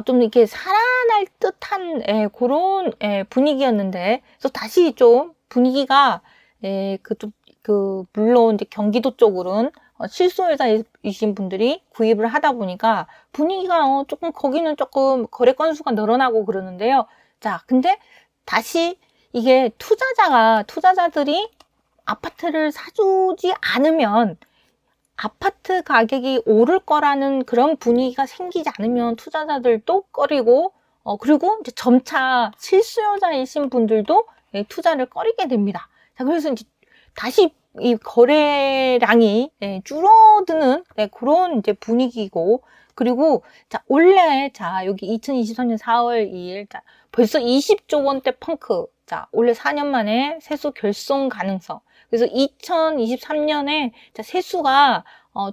좀 이렇게 살아날 듯한 그런 분위기였는데, 그래서 다시 좀 분위기가 물론 이제 경기도 쪽으로는 실소유자이신 분들이 구입을 하다 보니까 분위기가 거기는 조금 거래 건수가 늘어나고 그러는데요. 자, 근데 다시 이게 투자자들이 아파트를 사주지 않으면, 아파트 가격이 오를 거라는 그런 분위기가 생기지 않으면 투자자들도 꺼리고, 그리고 이제 점차 실수요자이신 분들도 투자를 꺼리게 됩니다. 자, 그래서 이제 다시 이 거래량이 줄어드는 그런 이제 분위기고, 그리고 여기 2023년 4월 2일 벌써 20조 원대 펑크. 자, 올해 4년 만에 세수 결손 가능성. 그래서 2023년에 세수가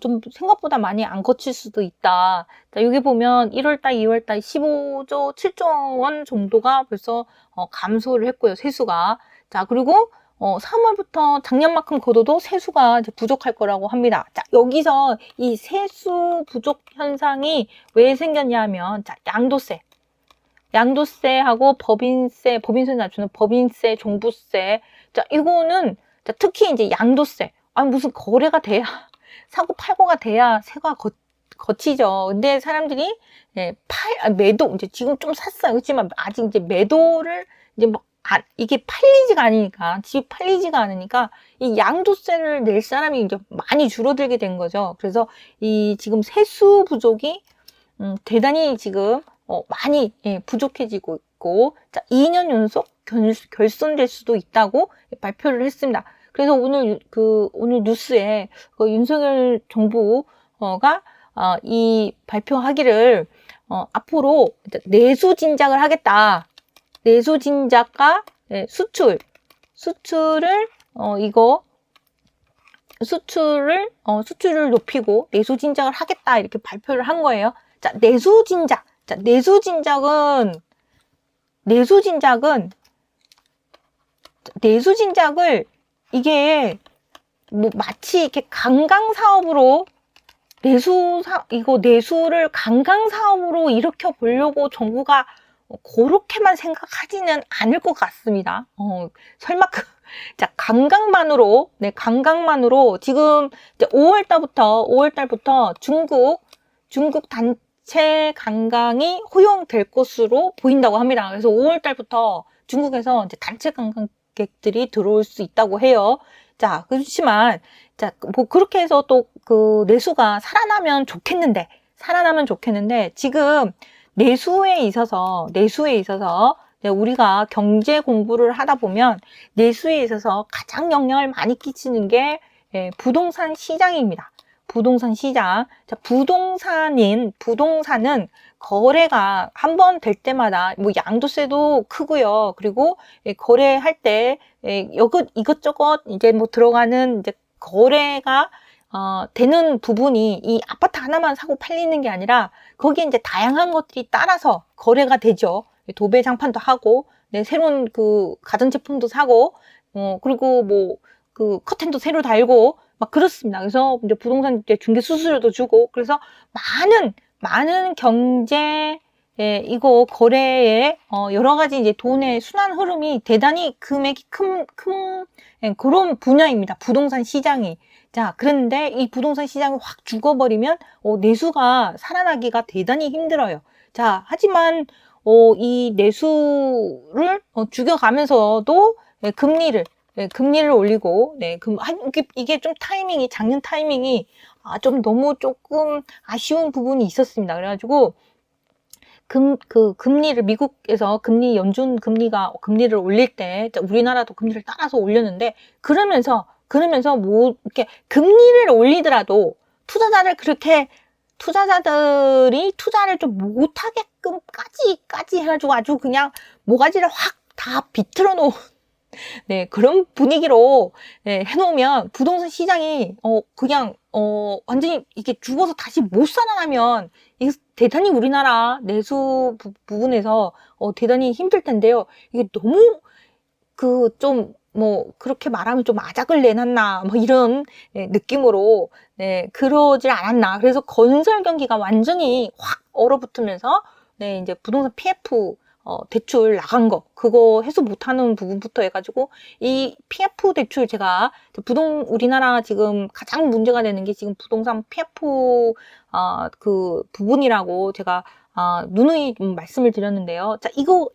좀 생각보다 많이 안 거칠 수도 있다. 자, 여기 보면 1월달, 2월달 15조, 7조 원 정도가 벌써 감소를 했고요, 세수가. 자, 그리고 3월부터 작년만큼 걷어도 세수가 이제 부족할 거라고 합니다. 자, 여기서 이 세수 부족 현상이 왜 생겼냐면, 자, 양도세하고 법인세 낮추는 법인세, 종부세. 자, 이거는, 자, 특히 이제 양도세. 아니, 무슨 거래가 돼야, 사고 팔고가 돼야 세가 거치죠. 근데 사람들이, 매도, 이제 지금 좀 샀어요. 그렇지만 아직 이제 매도를, 이제 이게 집이 팔리지가 않으니까, 이 양도세를 낼 사람이 이제 많이 줄어들게 된 거죠. 그래서 지금 세수 부족이, 대단히 지금, 많이 부족해지고 있고, 자, 2년 연속 결손될 수도 있다고 발표를 했습니다. 그래서 오늘 뉴스에 윤석열 정부가 이 발표하기를 앞으로 내수 진작을 하겠다. 내수 진작과 수출을 수출을 높이고 내수 진작을 하겠다 이렇게 발표를 한 거예요. 자, 내수 진작을 이게 마치 이렇게 관광 사업으로 내수를 관광 사업으로 일으켜 보려고 정부가 그렇게만 생각하지는 않을 것 같습니다. 설마 자, 관광만으로 지금 이제 5월 달부터 중국 단체 관광이 허용될 것으로 보인다고 합니다. 그래서 5월 달부터 중국에서 이제 단체 관광객들이 들어올 수 있다고 해요. 자, 그렇지만 자, 그렇게 해서 또 내수가 살아나면 좋겠는데 지금 내수에 있어서 우리가 경제 공부를 하다 보면 내수에 있어서 가장 영향을 많이 끼치는 게 부동산 시장입니다. 부동산 시장. 자, 부동산은 거래가 한 번 될 때마다 양도세도 크고요. 그리고 거래할 때 이것저것 이제 들어가는 이제 거래가 되는 부분이 이 아파트 하나만 사고 팔리는 게 아니라 거기에 이제 다양한 것들이 따라서 거래가 되죠. 도배 장판도 하고, 새로운 가전제품도 사고, 그리고 커튼도 새로 달고, 막 그렇습니다. 그래서 이제 부동산 이제 중개 수수료도 주고, 그래서 많은 경제, 예, 이거 거래에, 여러 가지 이제 돈의 순환 흐름이 대단히 금액이 예, 그런 분야입니다. 부동산 시장이. 자, 그런데 이 부동산 시장이 확 죽어버리면, 내수가 살아나기가 대단히 힘들어요. 자, 하지만, 이 내수를 죽여가면서도, 예, 금리를 올리고, 네, 이게 좀 작년 타이밍이, 좀 너무 조금 아쉬운 부분이 있었습니다. 그래가지고, 미국에서 연준 금리를 올릴 때, 우리나라도 금리를 따라서 올렸는데, 그러면서 이렇게 금리를 올리더라도, 투자자들이 투자를 좀 못하게끔까지 해가지고 아주 그냥 모가지를 확 다 비틀어 놓은, 네, 그런 분위기로, 네, 해놓으면 부동산 시장이, 완전히 이게 죽어서 다시 못 살아나면, 이게 대단히 우리나라 내수 부분에서, 대단히 힘들 텐데요. 이게 너무, 그렇게 말하면 좀 아작을 내놨나, 뭐 이런, 네, 느낌으로, 네, 그러질 않았나. 그래서 건설 경기가 완전히 확 얼어붙으면서, 네, 이제 부동산 PF, 대출 나간 거, 그거 해소 못하는 부분부터 해가지고, 이 PF 대출 우리나라 지금 가장 문제가 되는 게 지금 부동산 PF, 그 부분이라고 제가, 누누이 말씀을 드렸는데요. 자, 이거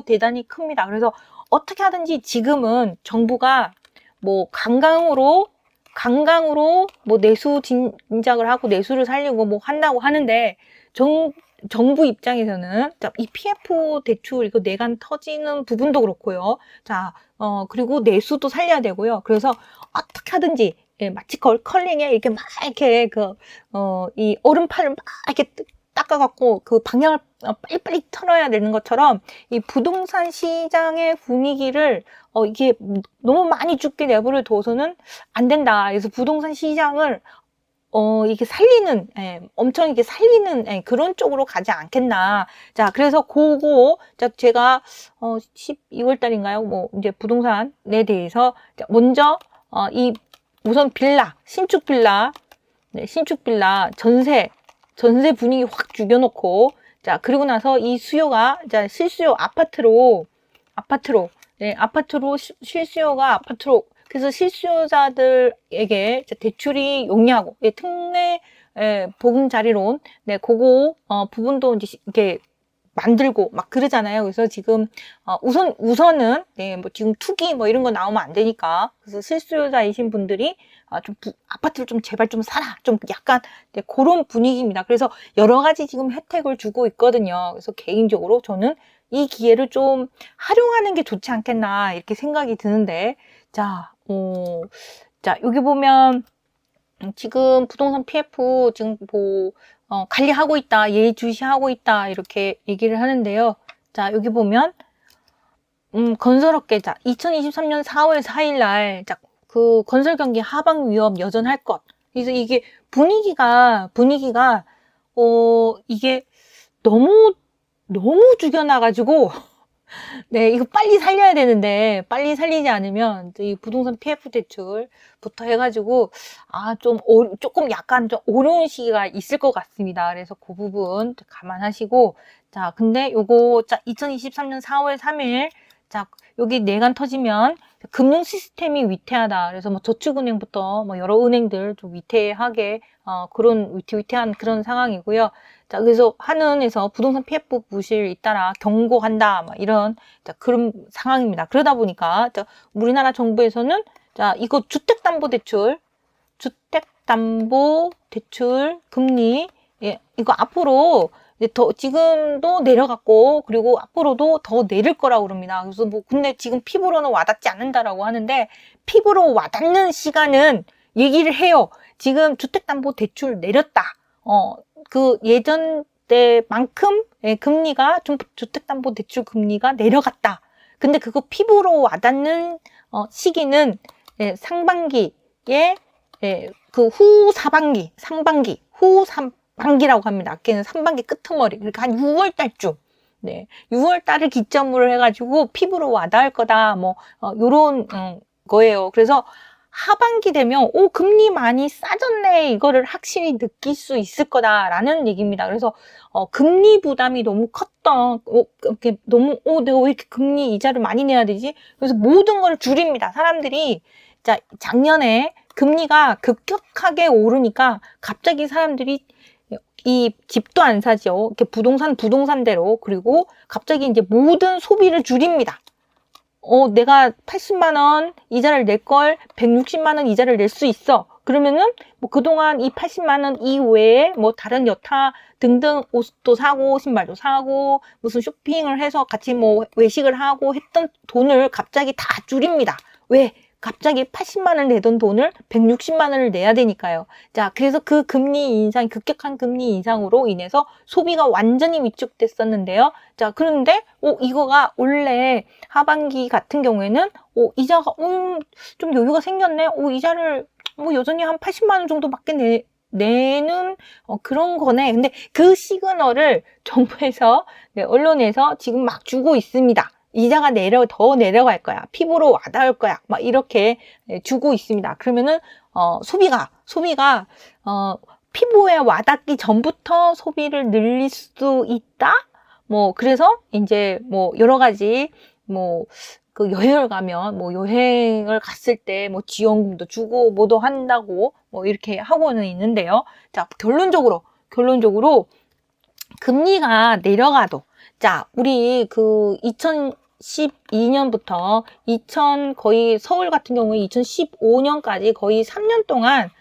대단히 큽니다. 그래서 어떻게 하든지 지금은 정부가 뭐 관광으로 뭐 내수 진작을 하고 내수를 살리고 뭐 한다고 하는데, 정부 입장에서는, 자, 이 PF 대출, 이거 내간 터지는 부분도 그렇고요. 자, 그리고 내수도 살려야 되고요. 그래서 어떻게 하든지, 예, 마치 컬링에 이렇게 막 이렇게 이 얼음판을 막 이렇게 닦아갖고 그 방향을 빨리빨리 털어야 되는 것처럼 이 부동산 시장의 분위기를 이게 너무 많이 죽게 내버려 둬서는 안 된다. 그래서 부동산 시장을 이게 엄청 이렇게 살리는, 예, 그런 쪽으로 가지 않겠나. 자, 그래서 제가, 12월 달인가요? 뭐, 이제 부동산에 대해서, 먼저, 우선 신축 빌라, 네, 신축 빌라, 전세 분위기 확 죽여놓고, 자, 그리고 나서 이 수요가, 자, 실수요 네, 실수요가 아파트로, 그래서 실수요자들에게 대출이 용이하고, 예, 특례, 보금자리론, 네, 그거, 부분도 이제 이렇게 만들고 막 그러잖아요. 그래서 지금, 우선은, 네, 뭐 지금 투기 뭐 이런 거 나오면 안 되니까. 그래서 실수요자이신 분들이, 아파트를 좀 제발 좀 사라. 좀 약간, 네, 그런 분위기입니다. 그래서 여러 가지 지금 혜택을 주고 있거든요. 그래서 개인적으로 저는 이 기회를 좀 활용하는 게 좋지 않겠나, 이렇게 생각이 드는데, 자, 여기 보면, 지금 부동산 PF 지금 관리하고 있다, 예의주시하고 있다, 이렇게 얘기를 하는데요. 자, 여기 보면, 건설업계, 자, 2023년 4월 4일 날, 자, 그 건설 경기 하방 위험 여전할 것. 그래서 이게 분위기가, 이게 너무 죽여놔가지고, 네, 이거 빨리 살려야 되는데, 빨리 살리지 않으면, 이 부동산 PF 대출부터 해가지고, 조금 약간 좀 어려운 시기가 있을 것 같습니다. 그래서 그 부분 감안하시고, 자, 근데 요거, 자, 2023년 4월 3일, 자, 여기 내간 터지면, 금융 시스템이 위태하다. 그래서 뭐 저축은행부터 뭐 여러 은행들 좀 위태하게, 위태한 그런 상황이고요. 자, 그래서 한은에서 부동산 PF 부실 잇따라 경고한다, 막 이런, 자, 그런 상황입니다. 그러다 보니까, 자, 우리나라 정부에서는, 자, 이거 주택담보대출 금리, 예, 이거 앞으로, 지금도 내려갔고, 그리고 앞으로도 더 내릴 거라고 그럽니다. 그래서 근데 지금 피부로는 와닿지 않는다라고 하는데, 피부로 와닿는 시간은 얘기를 해요. 지금 주택담보대출 내렸다. 예전 때만큼, 예, 주택담보대출 금리가 내려갔다. 근데 그거 피부로 와닿는, 시기는, 예, 상반기에, 예, 후 상반기라고 합니다. 걔는 상반기 끄트머리. 그러니까 한 6월 달쯤. 네. 6월 달을 기점으로 해가지고 피부로 와닿을 거다. 뭐, 요런, 거예요. 그래서 하반기 되면 금리 많이 싸졌네 이거를 확실히 느낄 수 있을 거다라는 얘기입니다. 그래서 금리 부담이 너무 컸던 이렇게 너무 내가 왜 이렇게 금리 이자를 많이 내야 되지? 그래서 모든 걸 줄입니다. 사람들이 자 작년에 금리가 급격하게 오르니까 갑자기 사람들이 이 집도 안 사죠. 이렇게 부동산대로. 그리고 갑자기 이제 모든 소비를 줄입니다. 내가 80만 원 이자를 낼 걸 160만 원 이자를 낼 수 있어. 그러면은 뭐 그동안 이 80만 원 이외에 뭐 다른 여타 등등 옷도 사고 신발도 사고 무슨 쇼핑을 해서 같이 뭐 외식을 하고 했던 돈을 갑자기 다 줄입니다. 왜? 갑자기 80만 원을 내던 돈을 160만 원을 내야 되니까요. 자, 그래서 그 급격한 금리 인상으로 인해서 소비가 완전히 위축됐었는데요. 자, 그런데, 이거가 원래 하반기 같은 경우에는, 이자가, 좀 여유가 생겼네? 이자를, 여전히 한 80만 원 정도밖에 내는, 그런 거네. 근데 그 시그널을 정부에서, 언론에서 지금 막 주고 있습니다. 이자가 더 내려갈 거야. 피부로 와닿을 거야. 막 이렇게 주고 있습니다. 그러면은, 소비가, 피부에 와닿기 전부터 소비를 늘릴 수도 있다? 그래서 이제 여러 가지, 그 여행을 가면, 여행을 갔을 때, 지원금도 주고, 뭐도 한다고, 이렇게 하고는 있는데요. 자, 결론적으로, 금리가 내려가도, 자, 우리 2012년부터 거의 서울 같은 경우에 2015년까지 거의 3년 동안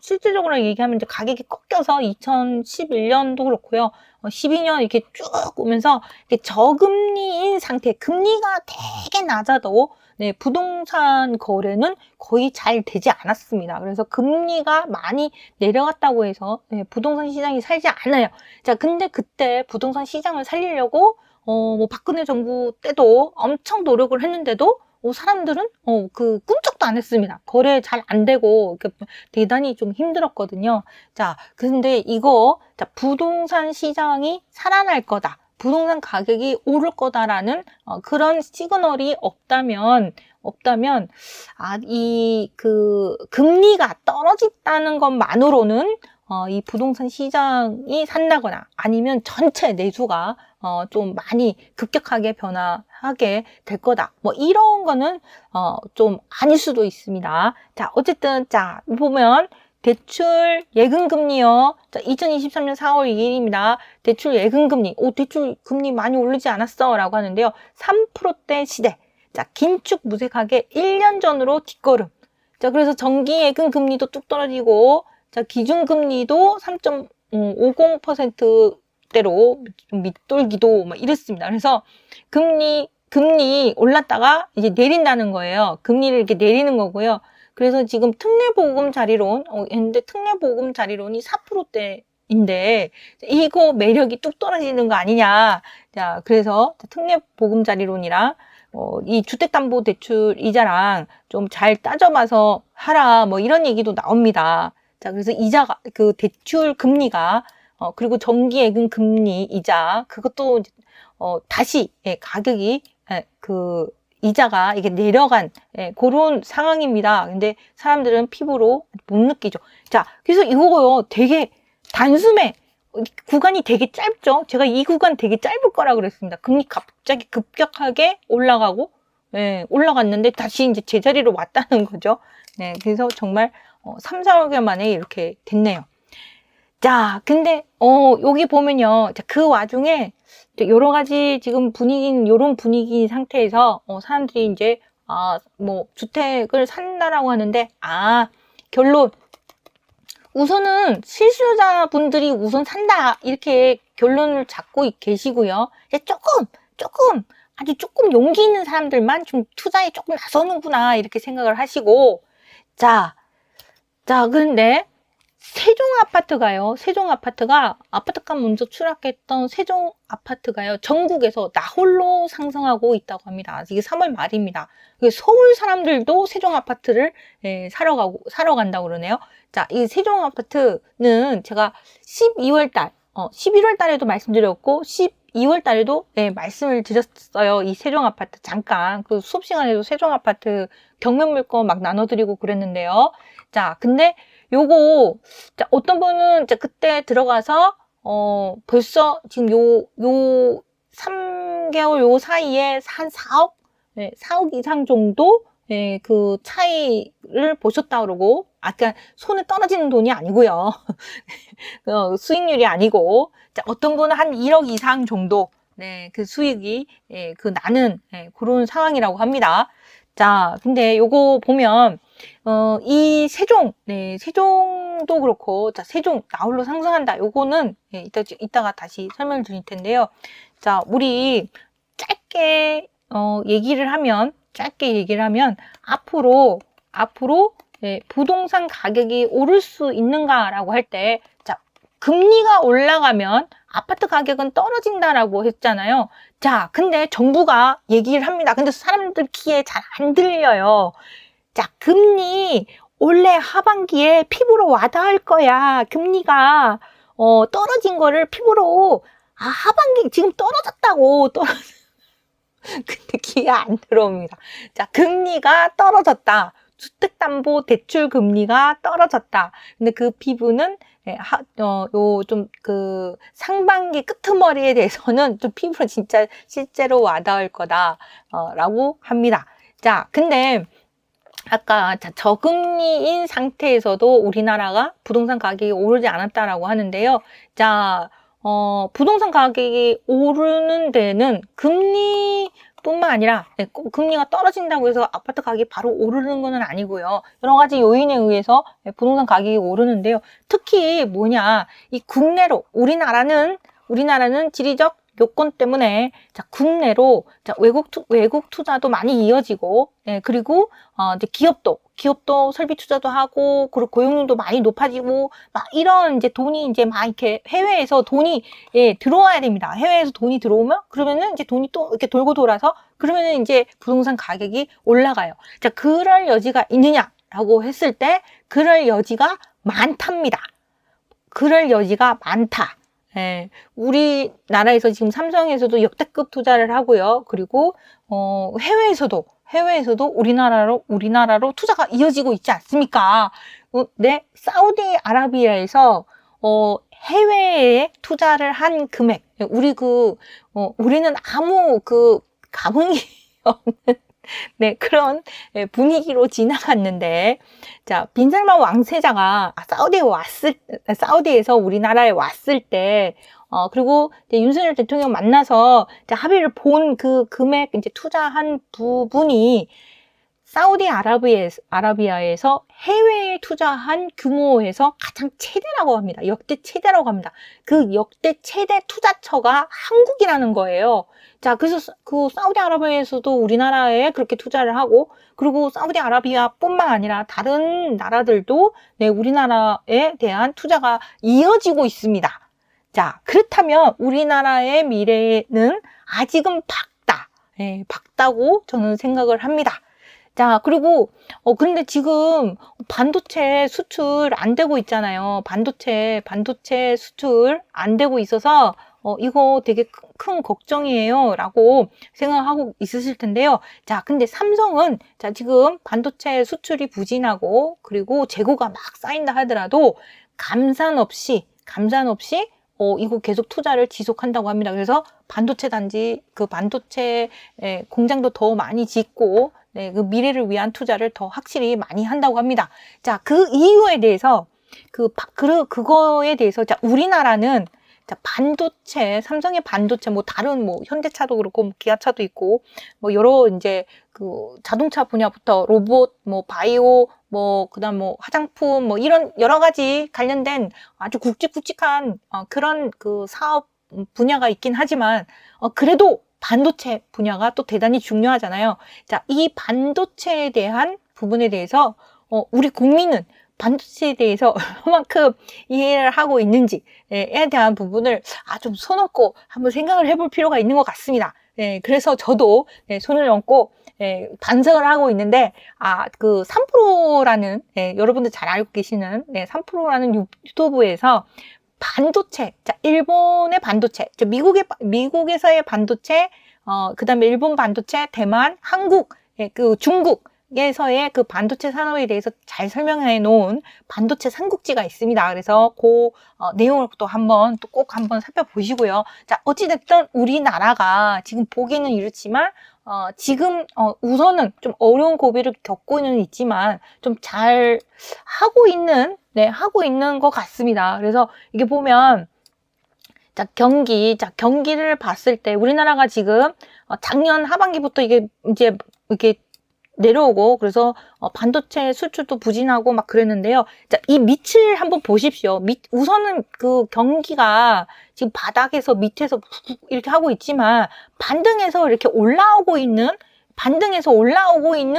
실질적으로 얘기하면 이제 가격이 꺾여서 2011년도 그렇고요. 12년 이렇게 쭉 오면서 이렇게 저금리인 상태, 금리가 되게 낮아도 부동산 거래는 거의 잘 되지 않았습니다. 그래서 금리가 많이 내려갔다고 해서 부동산 시장이 살지 않아요. 자, 근데 그때 부동산 시장을 살리려고 박근혜 정부 때도 엄청 노력을 했는데도 사람들은 꿈쩍도 안 했습니다. 거래 잘 안 되고 대단히 좀 힘들었거든요. 자, 근데 자, 부동산 시장이 살아날 거다. 부동산 가격이 오를 거다라는 그런 시그널이 없다면 금리가 떨어졌다는 것만으로는 이 부동산 시장이 산다거나 아니면 전체 내수가 좀 많이 급격하게 변화하게 될 거다. 이런 거는 좀 아닐 수도 있습니다. 자, 어쨌든 보면 대출 예금금리요. 자, 2023년 4월 2일입니다. 대출 예금금리. 대출 금리 많이 오르지 않았어. 라고 하는데요. 3%대 시대. 자, 긴축 무색하게 1년 전으로 뒷걸음. 자, 그래서 정기 예금금리도 뚝 떨어지고, 자, 기준금리도 3.50%대로 밑돌기도 이랬습니다. 그래서 금리 올랐다가 이제 내린다는 거예요. 금리를 이렇게 내리는 거고요. 그래서 지금 특례보금자리론 했는데 특례보금자리론이 4%대인데 이거 매력이 뚝 떨어지는 거 아니냐. 자, 그래서 특례보금자리론이랑 이 주택담보대출 이자랑 좀 잘 따져봐서 하라. 이런 얘기도 나옵니다. 자, 그래서 이자가 대출 금리가 그리고 정기예금 금리 이자 그것도 다시 가격이 이자가 이게 내려간 그런 상황입니다. 근데 사람들은 피부로 못 느끼죠. 자, 그래서 이거요 되게 단숨에 구간이 되게 짧죠. 제가 이 구간 되게 짧을 거라 그랬습니다. 금리 갑자기 급격하게 올라가고 올라갔는데 다시 이제 제자리로 왔다는 거죠. 네, 그래서 정말 3, 4개월 만에 이렇게 됐네요. 자, 근데 여기 보면요. 자, 그 와중에 여러 가지 지금 요런 분위기 상태에서 사람들이 이제 주택을 산다라고 하는데 결론 우선은 실수요자분들이 우선 산다 이렇게 결론을 잡고 계시고요. 아주 조금 용기 있는 사람들만 좀 투자에 조금 나서는구나 이렇게 생각을 하시고 자, 그런데 세종 아파트가 아파트값 먼저 추락했던 세종 아파트가요 전국에서 나홀로 상승하고 있다고 합니다. 이게 3월 말입니다. 서울 사람들도 세종 아파트를 사러 간다고 그러네요. 자, 이 세종 아파트는 제가 11월 달에도 말씀드렸고 2월 달에도 말씀을 드렸어요. 이 세종 아파트 잠깐 그 수업 시간에도 세종 아파트 경매 물건 막 나눠드리고 그랬는데요. 자, 근데 요거 자, 어떤 분은 자, 그때 들어가서 벌써 지금 요 3개월 요 사이에 한 4억 4억 이상 정도 그 차이를 보셨다 그러고 아까 손에 떨어지는 돈이 아니고요. 수익률이 아니고 자, 어떤 분은 한 1억 이상 정도 그 수익이 그 나는 그런 상황이라고 합니다. 자, 근데 요거 보면 이 세종, 세종도 그렇고 자, 세종 나홀로 상승한다. 요거는 이따가 다시 설명을 드릴 텐데요. 자, 우리 짧게 얘기를 하면 앞으로 부동산 가격이 오를 수 있는가라고 할 때, 자, 금리가 올라가면 아파트 가격은 떨어진다라고 했잖아요. 자, 근데 정부가 얘기를 합니다. 근데 사람들 귀에 잘 안 들려요. 자, 금리 올해 하반기에 피부로 와닿을 거야. 금리가 떨어진 거를 피부로 하반기 지금 떨어졌다고 근데 귀에 안 들어옵니다. 자, 금리가 떨어졌다. 주택담보대출 금리가 떨어졌다. 근데 그 피부는 좀 그 상반기 끄트머리에 대해서는 좀 피부로 진짜 실제로 와닿을 거다라고 합니다. 자, 근데 아까 저금리인 상태에서도 우리나라가 부동산 가격이 오르지 않았다라고 하는데요. 자, 부동산 가격이 오르는 데는 금리뿐만 아니라 금리가 떨어진다고 해서 아파트 가격이 바로 오르는 것은 아니고요. 여러 가지 요인에 의해서 부동산 가격이 오르는데요. 특히 뭐냐, 이 국내로 우리나라는 지리적 요건 때문에 자, 국내로 자, 외국 투자도 많이 이어지고 그리고 이제 기업도 설비 투자도 하고 그리고 고용률도 많이 높아지고 막 이런 이제 돈이 이제 막 이렇게 해외에서 돈이 들어와야 됩니다. 해외에서 돈이 들어오면 그러면은 이제 돈이 또 이렇게 돌고 돌아서 그러면은 이제 부동산 가격이 올라가요. 자, 그럴 여지가 있느냐라고 했을 때 그럴 여지가 많답니다. 그럴 여지가 많다. 우리나라에서 지금 삼성에서도 역대급 투자를 하고요. 그리고 해외에서도 우리나라로 투자가 이어지고 있지 않습니까? 사우디아라비아에서 해외에 투자를 한 금액, 우리는 아무 감흥이 없는 그런 분위기로 지나갔는데, 자, 빈살만 왕세자가 사우디에서 우리나라에 왔을 때, 그리고 윤석열 대통령 만나서 합의를 본 그 금액, 투자한 부분이 사우디아라비아에서 해외에 투자한 규모에서 가장 최대라고 합니다. 역대 최대라고 합니다. 그 역대 최대 투자처가 한국이라는 거예요. 자, 그래서 그 사우디아라비아에서도 우리나라에 그렇게 투자를 하고, 그리고 사우디아라비아뿐만 아니라 다른 나라들도 우리나라에 대한 투자가 이어지고 있습니다. 자, 그렇다면 우리나라의 미래는 아직은 밝다고 저는 생각을 합니다. 자, 그리고 그런데 지금 반도체 수출 안 되고 있잖아요. 반도체 수출 안 되고 있어서 이거 되게 큰 걱정이에요 라고 생각하고 있으실 텐데요. 자, 근데 삼성은 지금 반도체 수출이 부진하고 그리고 재고가 막 쌓인다 하더라도 감산 없이 이거 계속 투자를 지속한다고 합니다. 그래서 반도체 공장도 더 많이 짓고 그 미래를 위한 투자를 더 확실히 많이 한다고 합니다. 자, 그 이유에 대해서 그거에 대해서 우리나라는 삼성의 반도체 다른 현대차도 그렇고 기아차도 있고 여러 이제 그 자동차 분야부터 로봇 바이오 그다음 화장품 이런 여러 가지 관련된 아주 굵직굵직한 그런 그 사업 분야가 있긴 하지만 그래도 반도체 분야가 또 대단히 중요하잖아요. 자, 이 반도체에 대한 부분에 대해서 우리 국민은 반도체에 대해서 얼마만큼 이해를 하고 있는지에 대한 부분을 좀 손 얹고 한번 생각을 해볼 필요가 있는 것 같습니다. 그래서 저도 손을 얹고 반성을 하고 있는데 그 3프로라는 여러분들 잘 알고 계시는 3프로라는 유튜브에서 반도체, 자, 일본의 반도체, 미국에서의 반도체, 그 다음에 일본 반도체, 대만, 한국, 그 중국에서의 그 반도체 산업에 대해서 잘 설명해 놓은 반도체 삼국지가 있습니다. 그래서 그 내용을 또 꼭 한번 살펴보시고요. 자, 어찌됐든 우리나라가 지금 보기는 이렇지만, 지금, 우선은 좀 어려운 고비를 겪고는 있지만, 좀 잘 하고 있는 것 같습니다. 그래서 이게 보면, 자, 경기를 봤을 때, 우리나라가 지금, 작년 하반기부터 이게 이제, 이렇게 내려오고, 그래서, 반도체 수출도 부진하고 막 그랬는데요. 자, 이 밑을 한번 보십시오. 우선은 그 경기가 지금 바닥에서 밑에서 이렇게 하고 있지만, 반등해서 올라오고 있는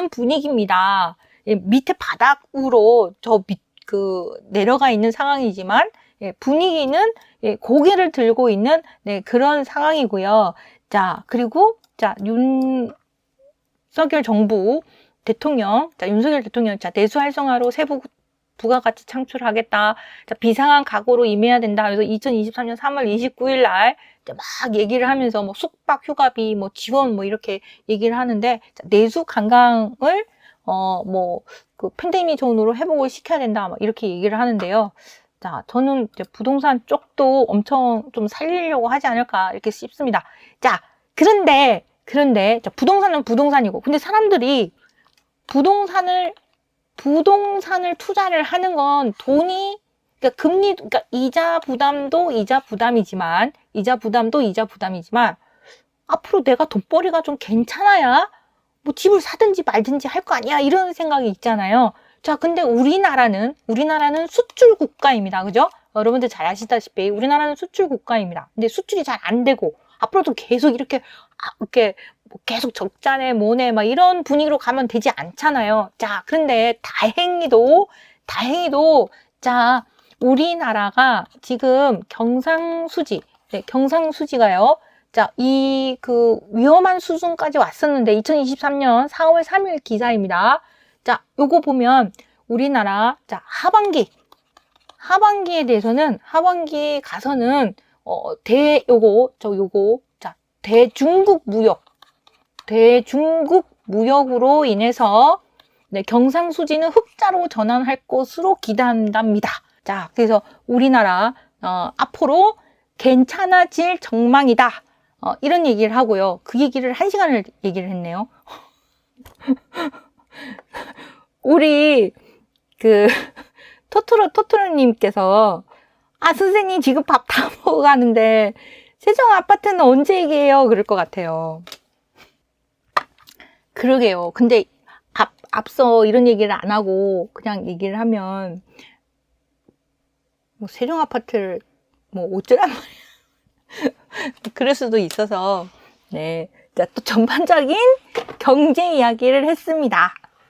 분위기입니다. 밑에 바닥으로 내려가 있는 상황이지만, 분위기는 고개를 들고 있는 그런 상황이고요. 자, 그리고 윤석열 대통령, 내수 활성화로 세부 부가가치 창출하겠다. 자, 비상한 각오로 임해야 된다. 그래서 2023년 3월 29일 날 막 얘기를 하면서 뭐 숙박, 휴가비, 뭐 지원 뭐 이렇게 얘기를 하는데, 자, 내수 관광을 그 팬데믹 존으로 회복을 시켜야 된다. 막 이렇게 얘기를 하는데요. 자, 저는 이제 부동산 쪽도 엄청 좀 살리려고 하지 않을까 이렇게 싶습니다. 자, 그런데 자, 부동산은 부동산이고, 근데 사람들이 부동산을 투자를 하는 건 돈이, 그러니까 이자 부담도 이자 부담이지만, 앞으로 내가 돈벌이가 좀 괜찮아야 뭐 집을 사든지 말든지 할 거 아니야, 이런 생각이 있잖아요. 자, 근데 우리나라는 수출 국가입니다. 그죠? 여러분들 잘 아시다시피 우리나라는 수출 국가입니다. 근데 수출이 잘 안 되고, 앞으로도 계속 이렇게 계속 적자네 뭐네 막 이런 분위기로 가면 되지 않잖아요. 자, 그런데 다행히도 자, 우리나라가 지금 경상수지가요. 자, 이 위험한 수준까지 왔었는데 2023년 4월 3일 기사입니다. 자, 요거 보면 우리나라 하반기에 대해서는 하반기에 가서는 대중국 무역으로 인해서 경상수지는 흑자로 전환할 것으로 기대한답니다. 자, 그래서 우리나라 앞으로 괜찮아질 전망이다. 이런 얘기를 하고요. 그 얘기를 1시간을 얘기를 했네요. 우리 토토로님께서 선생님 지금 밥 다 먹어가는데 세종 아파트는 언제 얘기해요? 그럴 것 같아요. 그러게요. 근데 앞서 이런 얘기를 안 하고 그냥 얘기를 하면 뭐 세종 아파트를 뭐 어쩌란 말이야. 그럴 수도 있어서 자, 또 전반적인 경제 이야기를 했습니다.